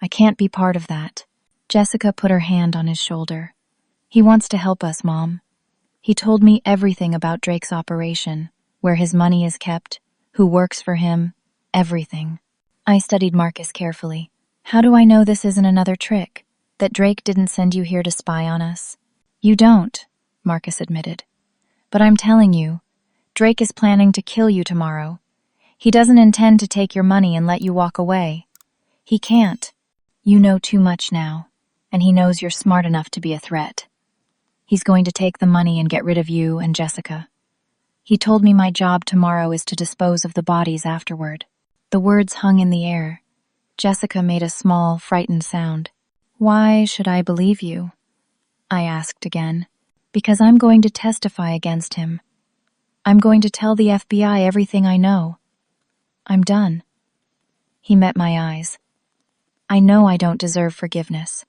I can't be part of that. Jessica put her hand on his shoulder. He wants to help us, Mom. He told me everything about Drake's operation, where his money is kept, who works for him, everything. I studied Marcus carefully. How do I know this isn't another trick? That Drake didn't send you here to spy on us? You don't, Marcus admitted. But I'm telling you, Drake is planning to kill you tomorrow. He doesn't intend to take your money and let you walk away. He can't. You know too much now, and he knows you're smart enough to be a threat. He's going to take the money and get rid of you and Jessica. He told me my job tomorrow is to dispose of the bodies afterward. The words hung in the air. Jessica made a small, frightened sound. Why should I believe you? I asked again. Because I'm going to testify against him. I'm going to tell the FBI everything I know. I'm done. He met my eyes. I know I don't deserve forgiveness.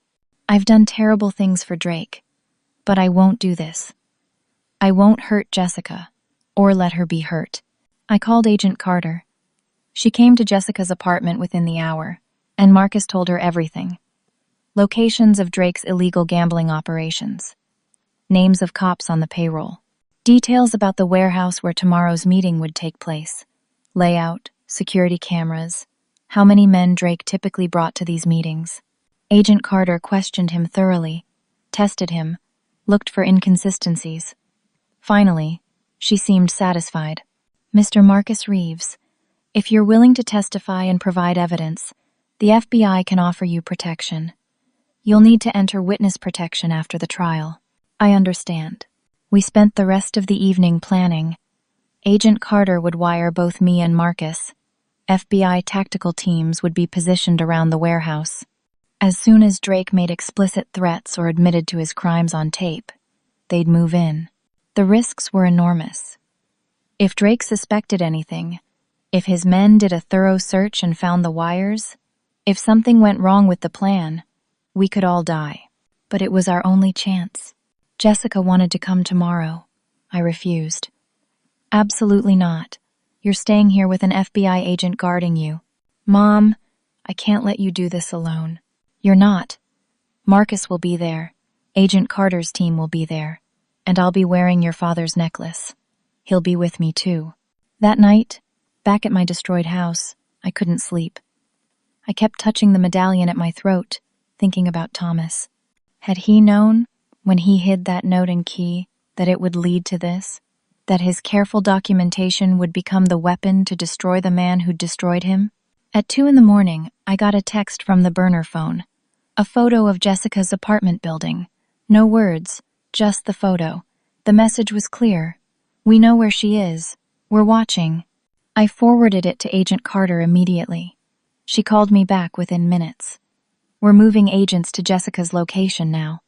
I've done terrible things for Drake, but I won't do this. I won't hurt Jessica, or let her be hurt. I called Agent Carter. She came to Jessica's apartment within the hour, and Marcus told her everything. Locations of Drake's illegal gambling operations. Names of cops on the payroll. Details about the warehouse where tomorrow's meeting would take place. Layout, security cameras, how many men Drake typically brought to these meetings. Agent Carter questioned him thoroughly, tested him, looked for inconsistencies. Finally, she seemed satisfied. Mr. Marcus Reeves, if you're willing to testify and provide evidence, the FBI can offer you protection. You'll need to enter witness protection after the trial. I understand. We spent the rest of the evening planning. Agent Carter would wire both me and Marcus. FBI tactical teams would be positioned around the warehouse. As soon as Drake made explicit threats or admitted to his crimes on tape, they'd move in. The risks were enormous. If Drake suspected anything, if his men did a thorough search and found the wires, if something went wrong with the plan, we could all die. But it was our only chance. Jessica wanted to come tomorrow. I refused. Absolutely not. You're staying here with an FBI agent guarding you. Mom, I can't let you do this alone. You're not. Marcus will be there. Agent Carter's team will be there. And I'll be wearing your father's necklace. He'll be with me too. That night, back at my destroyed house, I couldn't sleep. I kept touching the medallion at my throat, thinking about Thomas. Had he known, when he hid that note and key, that it would lead to this? That his careful documentation would become the weapon to destroy the man who'd destroyed him? At 2 a.m, I got a text from the burner phone. A photo of Jessica's apartment building. No words, just the photo. The message was clear. We know where she is. We're watching. I forwarded it to Agent Carter immediately. She called me back within minutes. We're moving agents to Jessica's location now.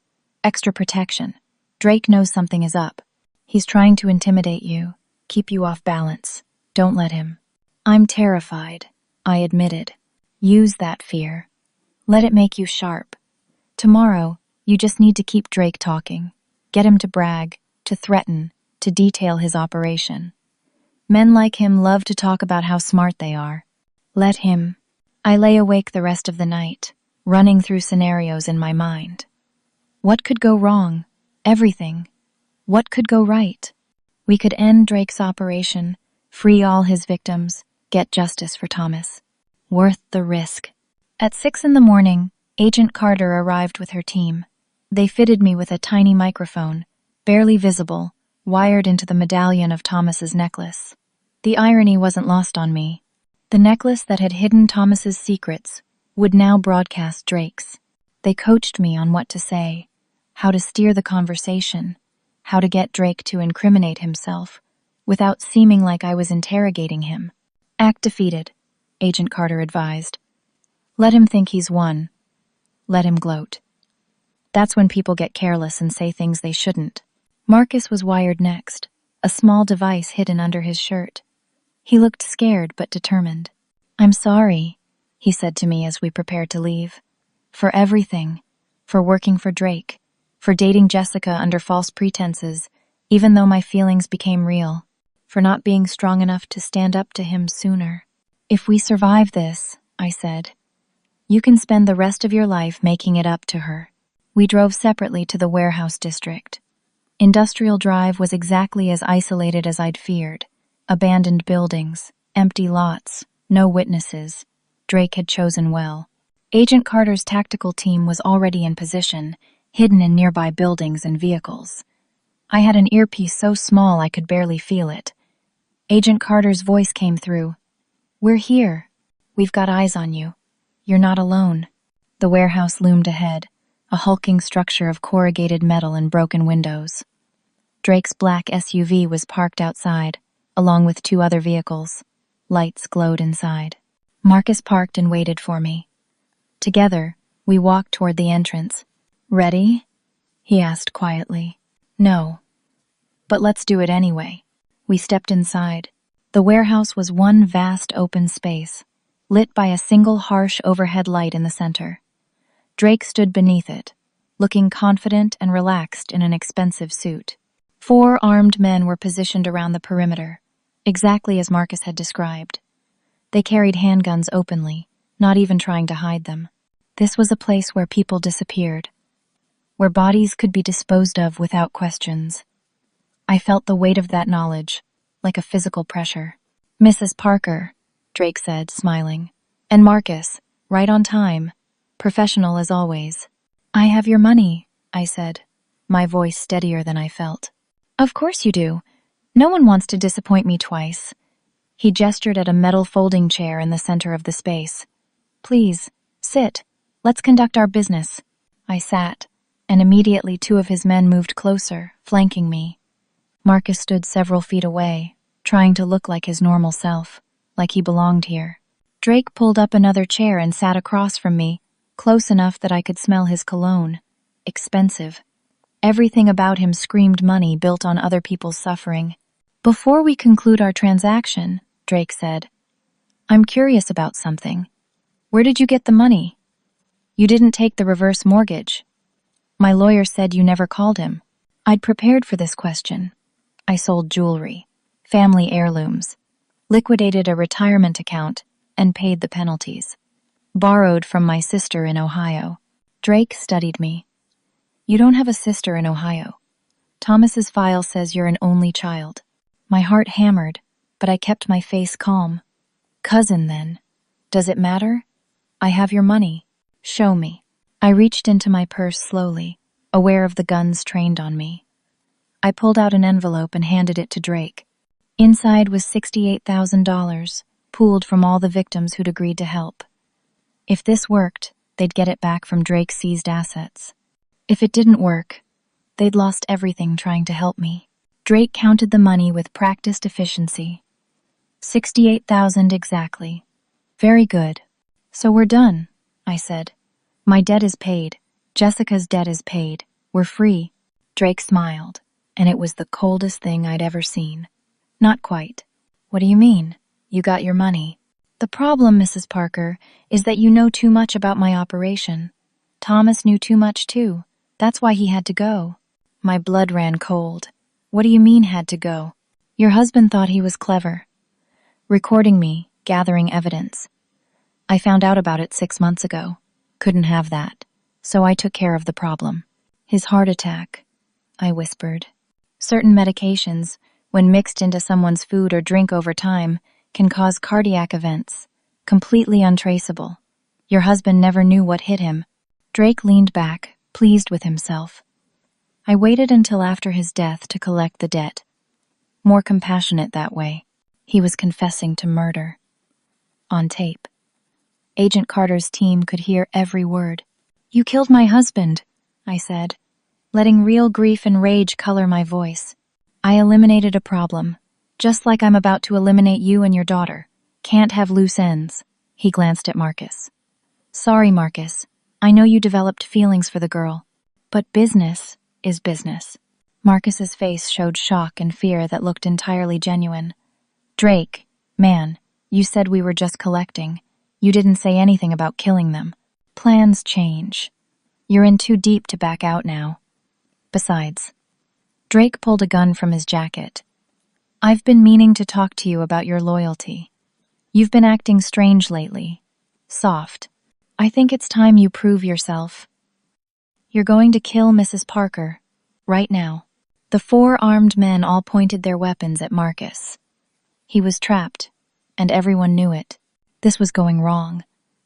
Extra protection. Drake knows something is up. He's trying to intimidate you, keep you off balance. Don't let him. I'm terrified, I admitted. Use that fear. Let it make you sharp. Tomorrow, you just need to keep Drake talking. Get him to brag, to threaten, to detail his operation. Men like him love to talk about how smart they are. Let him. I lay awake the rest of the night, running through scenarios in my mind. What could go wrong? Everything. What could go right? We could end Drake's operation, free all his victims, get justice for Thomas. Worth the risk. At 6 in the morning, Agent Carter arrived with her team. They fitted me with a tiny microphone, barely visible, wired into the medallion of Thomas's necklace. The irony wasn't lost on me. The necklace that had hidden Thomas's secrets would now broadcast Drake's. They coached me on what to say, how to steer the conversation, how to get Drake to incriminate himself, without seeming like I was interrogating him. Act defeated, Agent Carter advised. Let him think he's won. Let him gloat. That's when people get careless and say things they shouldn't. Marcus was wired next, a small device hidden under his shirt. He looked scared but determined. I'm sorry, he said to me as we prepared to leave. For everything. For working for Drake. For dating Jessica under false pretenses, even though my feelings became real. For not being strong enough to stand up to him sooner. If we survive this, I said, you can spend the rest of your life making it up to her. We drove separately to the warehouse district. Industrial Drive was exactly as isolated as I'd feared. Abandoned buildings, empty lots, no witnesses. Drake had chosen well. Agent Carter's tactical team was already in position, hidden in nearby buildings and vehicles. I had an earpiece so small I could barely feel it. Agent Carter's voice came through. We're here. We've got eyes on you. You're not alone. The warehouse loomed ahead, a hulking structure of corrugated metal and broken windows. Drake's black SUV was parked outside, along with 2 other vehicles. Lights glowed inside. Marcus parked and waited for me. Together, we walked toward the entrance. Ready? He asked quietly. No. But let's do it anyway. We stepped inside. The warehouse was one vast open space, lit by a single harsh overhead light in the center. Drake stood beneath it, looking confident and relaxed in an expensive suit. 4 armed men were positioned around the perimeter, exactly as Marcus had described. They carried handguns openly, not even trying to hide them. This was a place where people disappeared, where bodies could be disposed of without questions. I felt the weight of that knowledge, like a physical pressure. Mrs. Parker, Drake said, smiling. And Marcus, right on time, professional as always. I have your money, I said, my voice steadier than I felt. Of course you do. No one wants to disappoint me twice. He gestured at a metal folding chair in the center of the space. Please, sit. Let's conduct our business. I sat, and immediately 2 of his men moved closer, flanking me. Marcus stood several feet away, trying to look like his normal self, like he belonged here. Drake pulled up another chair and sat across from me, close enough that I could smell his cologne. Expensive. Everything about him screamed money built on other people's suffering. Before we conclude our transaction, Drake said, I'm curious about something. Where did you get the money? You didn't take the reverse mortgage. My lawyer said you never called him. I'd prepared for this question. I sold jewelry, family heirlooms, liquidated a retirement account, and paid the penalties. Borrowed from my sister in Ohio. Drake studied me. You don't have a sister in Ohio. Thomas's file says you're an only child. My heart hammered, but I kept my face calm. Cousin, then. Does it matter? I have your money. Show me. I reached into my purse slowly, aware of the guns trained on me. I pulled out an envelope and handed it to Drake. Inside was $68,000, pooled from all the victims who'd agreed to help. If this worked, they'd get it back from Drake's seized assets. If it didn't work, they'd lost everything trying to help me. Drake counted the money with practiced efficiency. 68,000 exactly. Very good. So we're done, I said. My debt is paid. Jessica's debt is paid. We're free. Drake smiled, and it was the coldest thing I'd ever seen. Not quite. What do you mean? You got your money. The problem, Mrs. Parker, is that you know too much about my operation. Thomas knew too much too. That's why he had to go. My blood ran cold. What do you mean had to go? Your husband thought he was clever. Recording me, gathering evidence. I found out about it 6 months ago. Couldn't have that. So I took care of the problem. His heart attack, I whispered. Certain medications, when mixed into someone's food or drink over time, can cause cardiac events, completely untraceable. Your husband never knew what hit him. Drake leaned back, pleased with himself. I waited until after his death to collect the debt. More compassionate that way. He was confessing to murder. On tape. Agent Carter's team could hear every word. You killed my husband, I said, letting real grief and rage color my voice. I eliminated a problem, just like I'm about to eliminate you and your daughter. Can't have loose ends. He glanced at Marcus. Sorry, Marcus. I know you developed feelings for the girl, but business is business. Marcus's face showed shock and fear that looked entirely genuine. Drake, man, you said we were just collecting. You didn't say anything about killing them. Plans change. You're in too deep to back out now. Besides, Drake pulled a gun from his jacket. I've been meaning to talk to you about your loyalty. You've been acting strange lately. Soft. I think it's time you prove yourself. You're going to kill Mrs. Parker. Right now. The 4 armed men all pointed their weapons at Marcus. He was trapped, and everyone knew it. This was going wrong.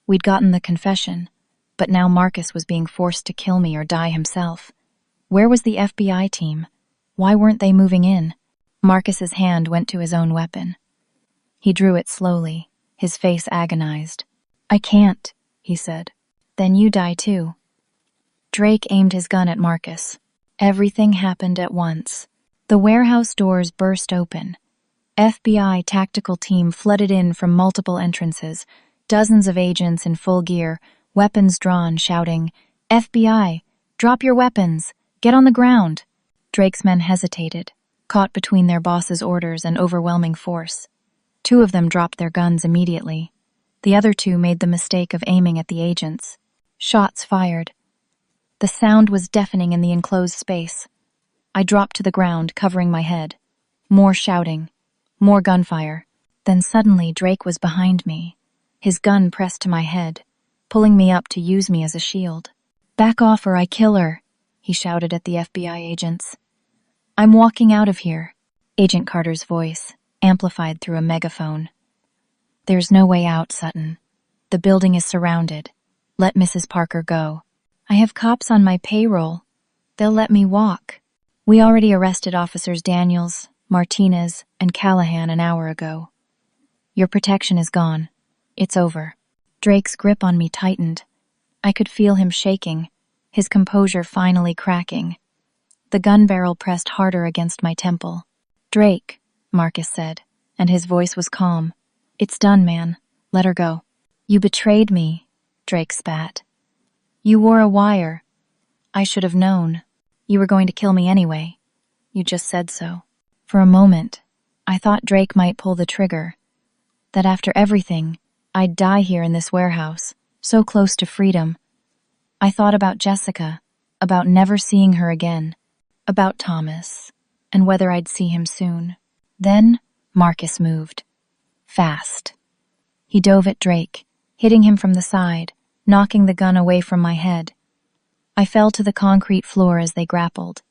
We'd gotten the confession, but now Marcus was being forced to kill me or die himself. Where was the FBI team? Why weren't they moving in? Marcus's hand went to his own weapon. He drew it slowly, his face agonized. I can't, he said. Then you die too. Drake aimed his gun at Marcus. Everything happened at once. The warehouse doors burst open. FBI tactical team flooded in from multiple entrances, dozens of agents in full gear, weapons drawn, shouting, FBI, drop your weapons, get on the ground. Drake's men hesitated, caught between their boss's orders and overwhelming force. 2 of them dropped their guns immediately. The other 2 made the mistake of aiming at the agents. Shots fired. The sound was deafening in the enclosed space. I dropped to the ground, covering my head. More shouting. More gunfire. Then suddenly Drake was behind me, his gun pressed to my head, pulling me up to use me as a shield. Back off or I kill her, he shouted at the FBI agents. I'm walking out of here, Agent Carter's voice, amplified through a megaphone. There's no way out, Sutton. The building is surrounded. Let Mrs. Parker go. I have cops on my payroll. They'll let me walk. We already arrested Officers Daniels, Martinez, and Callahan an hour ago. Your protection is gone. It's over. Drake's grip on me tightened. I could feel him shaking, his composure finally cracking. The gun barrel pressed harder against my temple. Drake, Marcus said, and his voice was calm. It's done, man. Let her go. You betrayed me, Drake spat. You wore a wire. I should have known. You were going to kill me anyway. You just said so. For a moment, I thought Drake might pull the trigger. That after everything, I'd die here in this warehouse, so close to freedom. I thought about Jessica, about never seeing her again, about Thomas, and whether I'd see him soon. Then, Marcus moved. Fast. He dove at Drake, hitting him from the side, knocking the gun away from my head. I fell to the concrete floor as they grappled.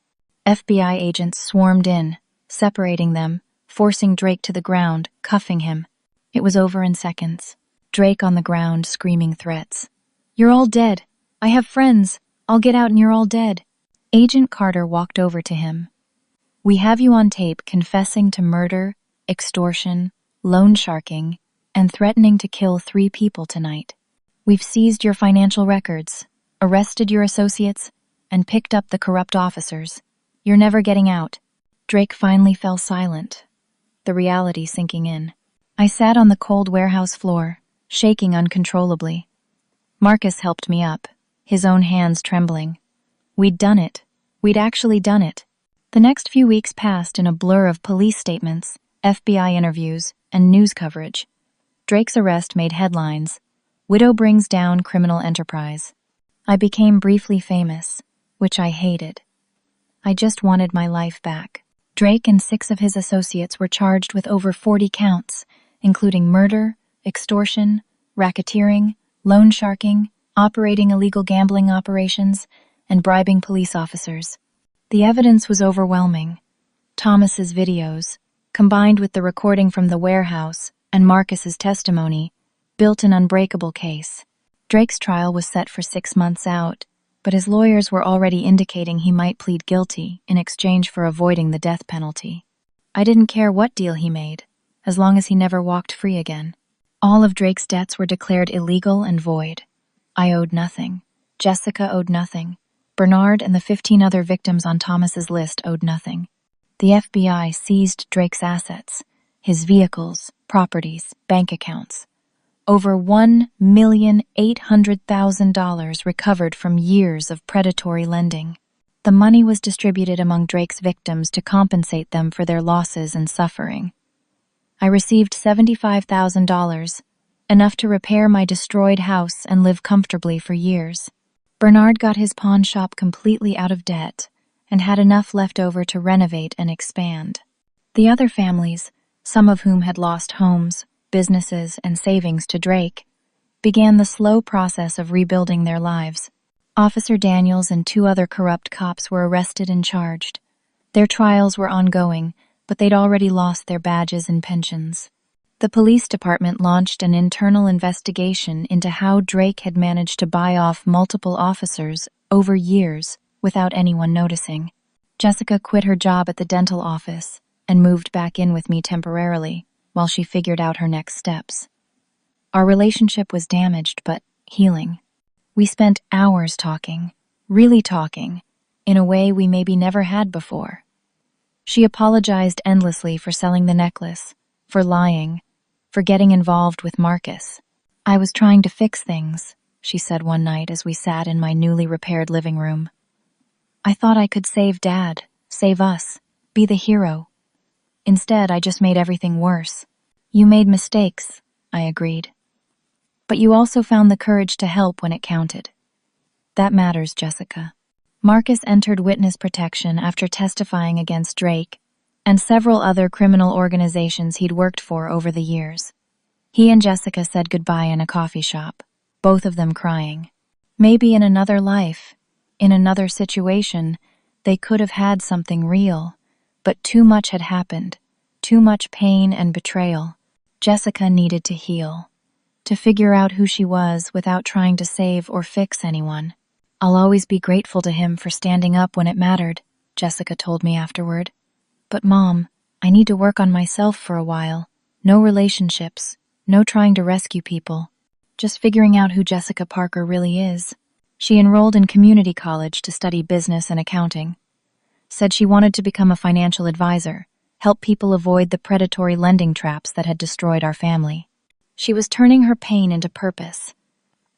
FBI agents swarmed in, separating them, forcing Drake to the ground, cuffing him. It was over in seconds. Drake on the ground, screaming threats. You're all dead. I have friends. I'll get out and you're all dead. Agent Carter walked over to him. We have you on tape confessing to murder, extortion, loan sharking, and threatening to kill 3 people tonight. We've seized your financial records, arrested your associates, and picked up the corrupt officers. You're never getting out. Drake finally fell silent, the reality sinking in. I sat on the cold warehouse floor, shaking uncontrollably. Marcus helped me up, his own hands trembling. We'd done it. We'd actually done it. The next few weeks passed in a blur of police statements, FBI interviews, and news coverage. Drake's arrest made headlines. Widow brings down criminal enterprise. I became briefly famous, which I hated. I just wanted my life back. Drake and 6 of his associates were charged with over 40 counts, including murder, extortion, racketeering, loan sharking, operating illegal gambling operations, and bribing police officers. The evidence was overwhelming. Thomas's videos, combined with the recording from the warehouse and Marcus's testimony, built an unbreakable case. Drake's trial was set for 6 months out, but his lawyers were already indicating he might plead guilty in exchange for avoiding the death penalty. I didn't care what deal he made, as long as he never walked free again. All of Drake's debts were declared illegal and void. I owed nothing. Jessica owed nothing. Bernard and the 15 other victims on Thomas's list owed nothing. The FBI seized Drake's assets, his vehicles, properties, bank accounts. Over $1,800,000 recovered from years of predatory lending. The money was distributed among Drake's victims to compensate them for their losses and suffering. I received $75,000, enough to repair my destroyed house and live comfortably for years. Bernard got his pawn shop completely out of debt and had enough left over to renovate and expand. The other families, some of whom had lost homes, businesses, and savings to Drake, began the slow process of rebuilding their lives. Officer Daniels and 2 other corrupt cops were arrested and charged. Their trials were ongoing, but they'd already lost their badges and pensions. The police department launched an internal investigation into how Drake had managed to buy off multiple officers over years without anyone noticing. Jessica quit her job at the dental office and moved back in with me temporarily while she figured out her next steps. Our relationship was damaged, but healing. We spent hours talking, really talking, in a way we maybe never had before. She apologized endlessly for selling the necklace, for lying, for getting involved with Marcus. "I was trying to fix things," she said one night as we sat in my newly repaired living room. "I thought I could save Dad, save us, be the hero. Instead, I just made everything worse." "You made mistakes," I agreed. "But you also found the courage to help when it counted. That matters, Jessica." Marcus entered witness protection after testifying against Drake and several other criminal organizations he'd worked for over the years. He and Jessica said goodbye in a coffee shop, both of them crying. Maybe in another life, in another situation, they could have had something real, but too much had happened, too much pain and betrayal. Jessica needed to heal, to figure out who she was without trying to save or fix anyone. "I'll always be grateful to him for standing up when it mattered," Jessica told me afterward. "But Mom, I need to work on myself for a while. No relationships, no trying to rescue people. Just figuring out who Jessica Parker really is." She enrolled in community college to study business and accounting. Said she wanted to become a financial advisor, help people avoid the predatory lending traps that had destroyed our family. She was turning her pain into purpose,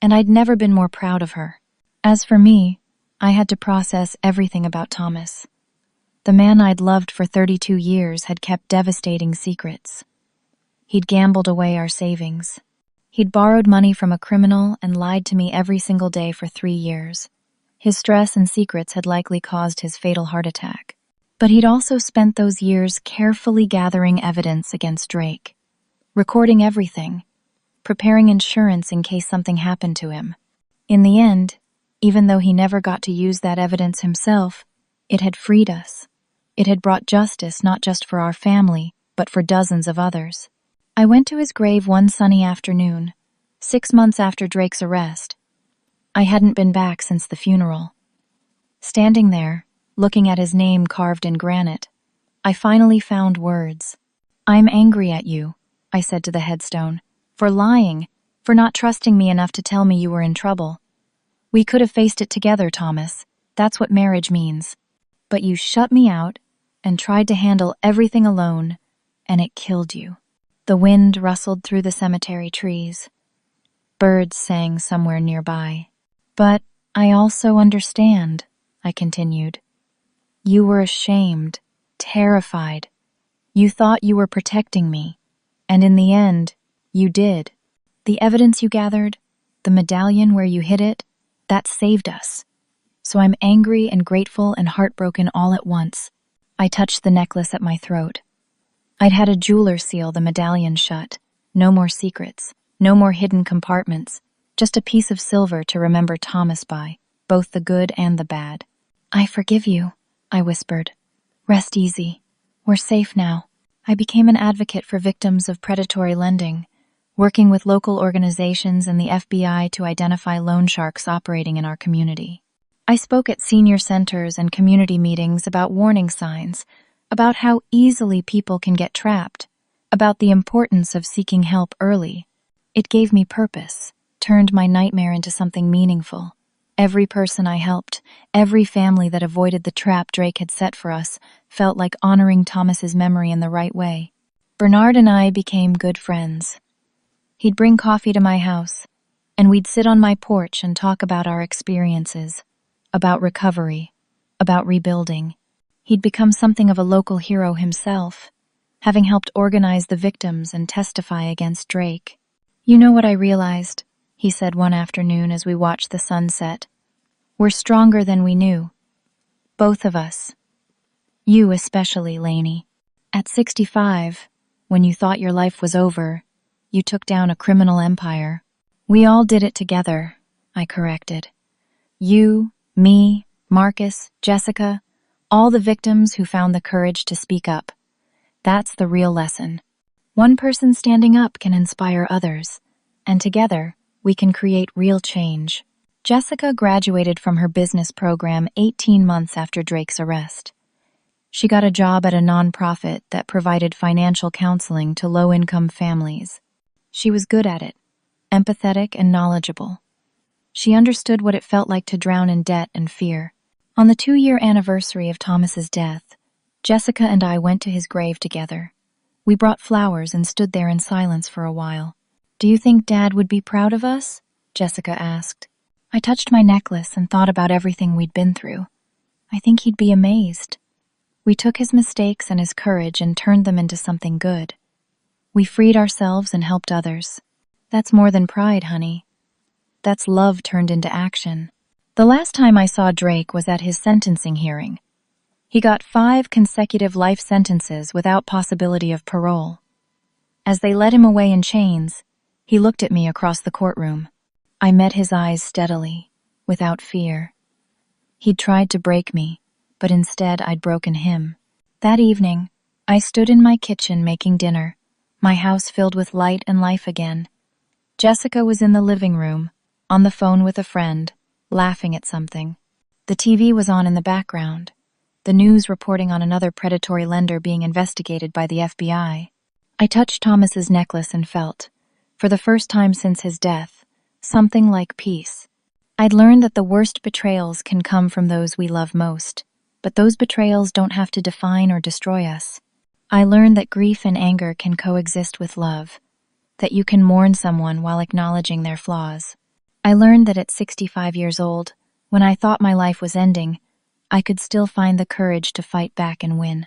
and I'd never been more proud of her. As for me, I had to process everything about Thomas. The man I'd loved for 32 years had kept devastating secrets. He'd gambled away our savings. He'd borrowed money from a criminal and lied to me every single day for 3 years. His stress and secrets had likely caused his fatal heart attack. But he'd also spent those years carefully gathering evidence against Drake, recording everything, preparing insurance in case something happened to him. In the end, even though he never got to use that evidence himself, it had freed us. It had brought justice not just for our family, but for dozens of others. I went to his grave one sunny afternoon, 6 months after Drake's arrest. I hadn't been back since the funeral. Standing there, looking at his name carved in granite, I finally found words. "I'm angry at you," I said to the headstone, "for lying, for not trusting me enough to tell me you were in trouble. We could have faced it together, Thomas. That's what marriage means. But you shut me out and tried to handle everything alone, and it killed you." The wind rustled through the cemetery trees. Birds sang somewhere nearby. "But I also understand," I continued. "You were ashamed, terrified. You thought you were protecting me, and in the end, you did. The evidence you gathered, the medallion where you hid it, that saved us. So I'm angry and grateful and heartbroken all at once." I touched the necklace at my throat. I'd had a jeweler seal the medallion shut. No more secrets, no more hidden compartments, just a piece of silver to remember Thomas by, both the good and the bad. "I forgive you," I whispered. "Rest easy. We're safe now." I became an advocate for victims of predatory lending, working with local organizations and the FBI to identify loan sharks operating in our community. I spoke at senior centers and community meetings about warning signs, about how easily people can get trapped, about the importance of seeking help early. It gave me purpose, turned my nightmare into something meaningful. Every person I helped, every family that avoided the trap Drake had set for us, felt like honoring Thomas's memory in the right way. Bernard and I became good friends. He'd bring coffee to my house, and we'd sit on my porch and talk about our experiences, about recovery, about rebuilding. He'd become something of a local hero himself, having helped organize the victims and testify against Drake. "You know what I realized?" he said one afternoon as we watched the sun set. "We're stronger than we knew. Both of us. You especially, Lainey. At 65, when you thought your life was over, you took down a criminal empire. We all did it together," I corrected. "You, me, Marcus, Jessica, all the victims who found the courage to speak up. That's the real lesson. One person standing up can inspire others, and together, we can create real change." Jessica graduated from her business program 18 months after Drake's arrest. She got a job at a nonprofit that provided financial counseling to low-income families. She was good at it, empathetic and knowledgeable. She understood what it felt like to drown in debt and fear. On the 2-year anniversary of Thomas's death, Jessica and I went to his grave together. We brought flowers and stood there in silence for a while. "Do you think Dad would be proud of us?" Jessica asked. I touched my necklace and thought about everything we'd been through. "I think he'd be amazed. We took his mistakes and his courage and turned them into something good. We freed ourselves and helped others. That's more than pride, honey. That's love turned into action." The last time I saw Drake was at his sentencing hearing. He got 5 consecutive life sentences without possibility of parole. As they led him away in chains, he looked at me across the courtroom. I met his eyes steadily, without fear. He'd tried to break me, but instead I'd broken him. That evening, I stood in my kitchen making dinner, my house filled with light and life again. Jessica was in the living room, on the phone with a friend, laughing at something. The TV was on in the background, the news reporting on another predatory lender being investigated by the FBI. I touched Thomas's necklace and felt, for the first time since his death, something like peace. I'd learned that the worst betrayals can come from those we love most, but those betrayals don't have to define or destroy us. I learned that grief and anger can coexist with love, that you can mourn someone while acknowledging their flaws. I learned that at 65 years old, when I thought my life was ending, I could still find the courage to fight back and win.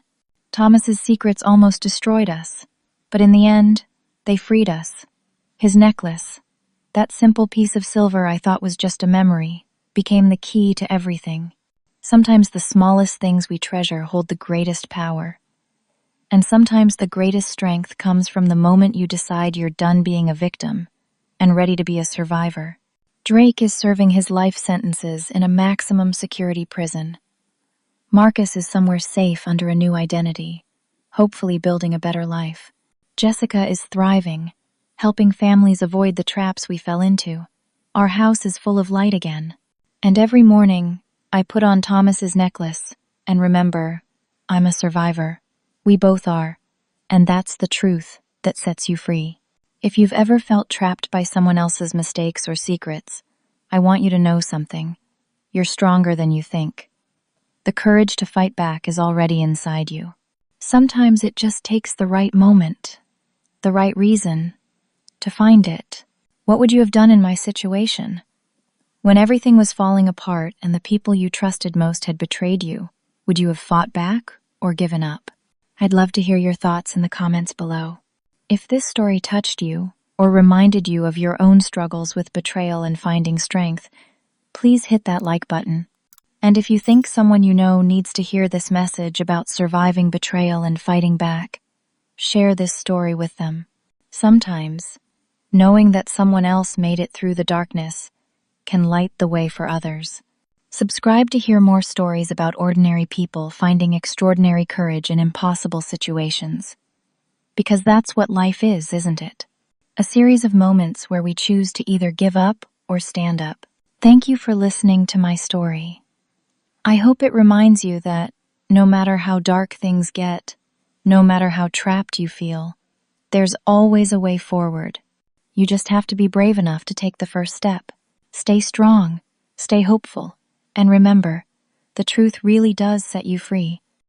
Thomas's secrets almost destroyed us, but in the end, they freed us. His necklace, that simple piece of silver I thought was just a memory, became the key to everything. Sometimes the smallest things we treasure hold the greatest power. And sometimes the greatest strength comes from the moment you decide you're done being a victim and ready to be a survivor. Drake is serving his life sentences in a maximum security prison. Marcus is somewhere safe under a new identity, hopefully building a better life. Jessica is thriving, helping families avoid the traps we fell into. Our house is full of light again. And every morning, I put on Thomas's necklace and remember, I'm a survivor. We both are. And that's the truth that sets you free. If you've ever felt trapped by someone else's mistakes or secrets, I want you to know something. You're stronger than you think. The courage to fight back is already inside you. Sometimes it just takes the right moment, the right reason, to find it. What would you have done in my situation? When everything was falling apart and the people you trusted most had betrayed you, would you have fought back or given up? I'd love to hear your thoughts in the comments below. If this story touched you or reminded you of your own struggles with betrayal and finding strength, please hit that like button. And if you think someone you know needs to hear this message about surviving betrayal and fighting back, share this story with them. Sometimes, knowing that someone else made it through the darkness can light the way for others. Subscribe to hear more stories about ordinary people finding extraordinary courage in impossible situations. Because that's what life is, isn't it? A series of moments where we choose to either give up or stand up. Thank you for listening to my story. I hope it reminds you that no matter how dark things get, no matter how trapped you feel, there's always a way forward. You just have to be brave enough to take the first step. Stay strong, stay hopeful, and remember, the truth really does set you free.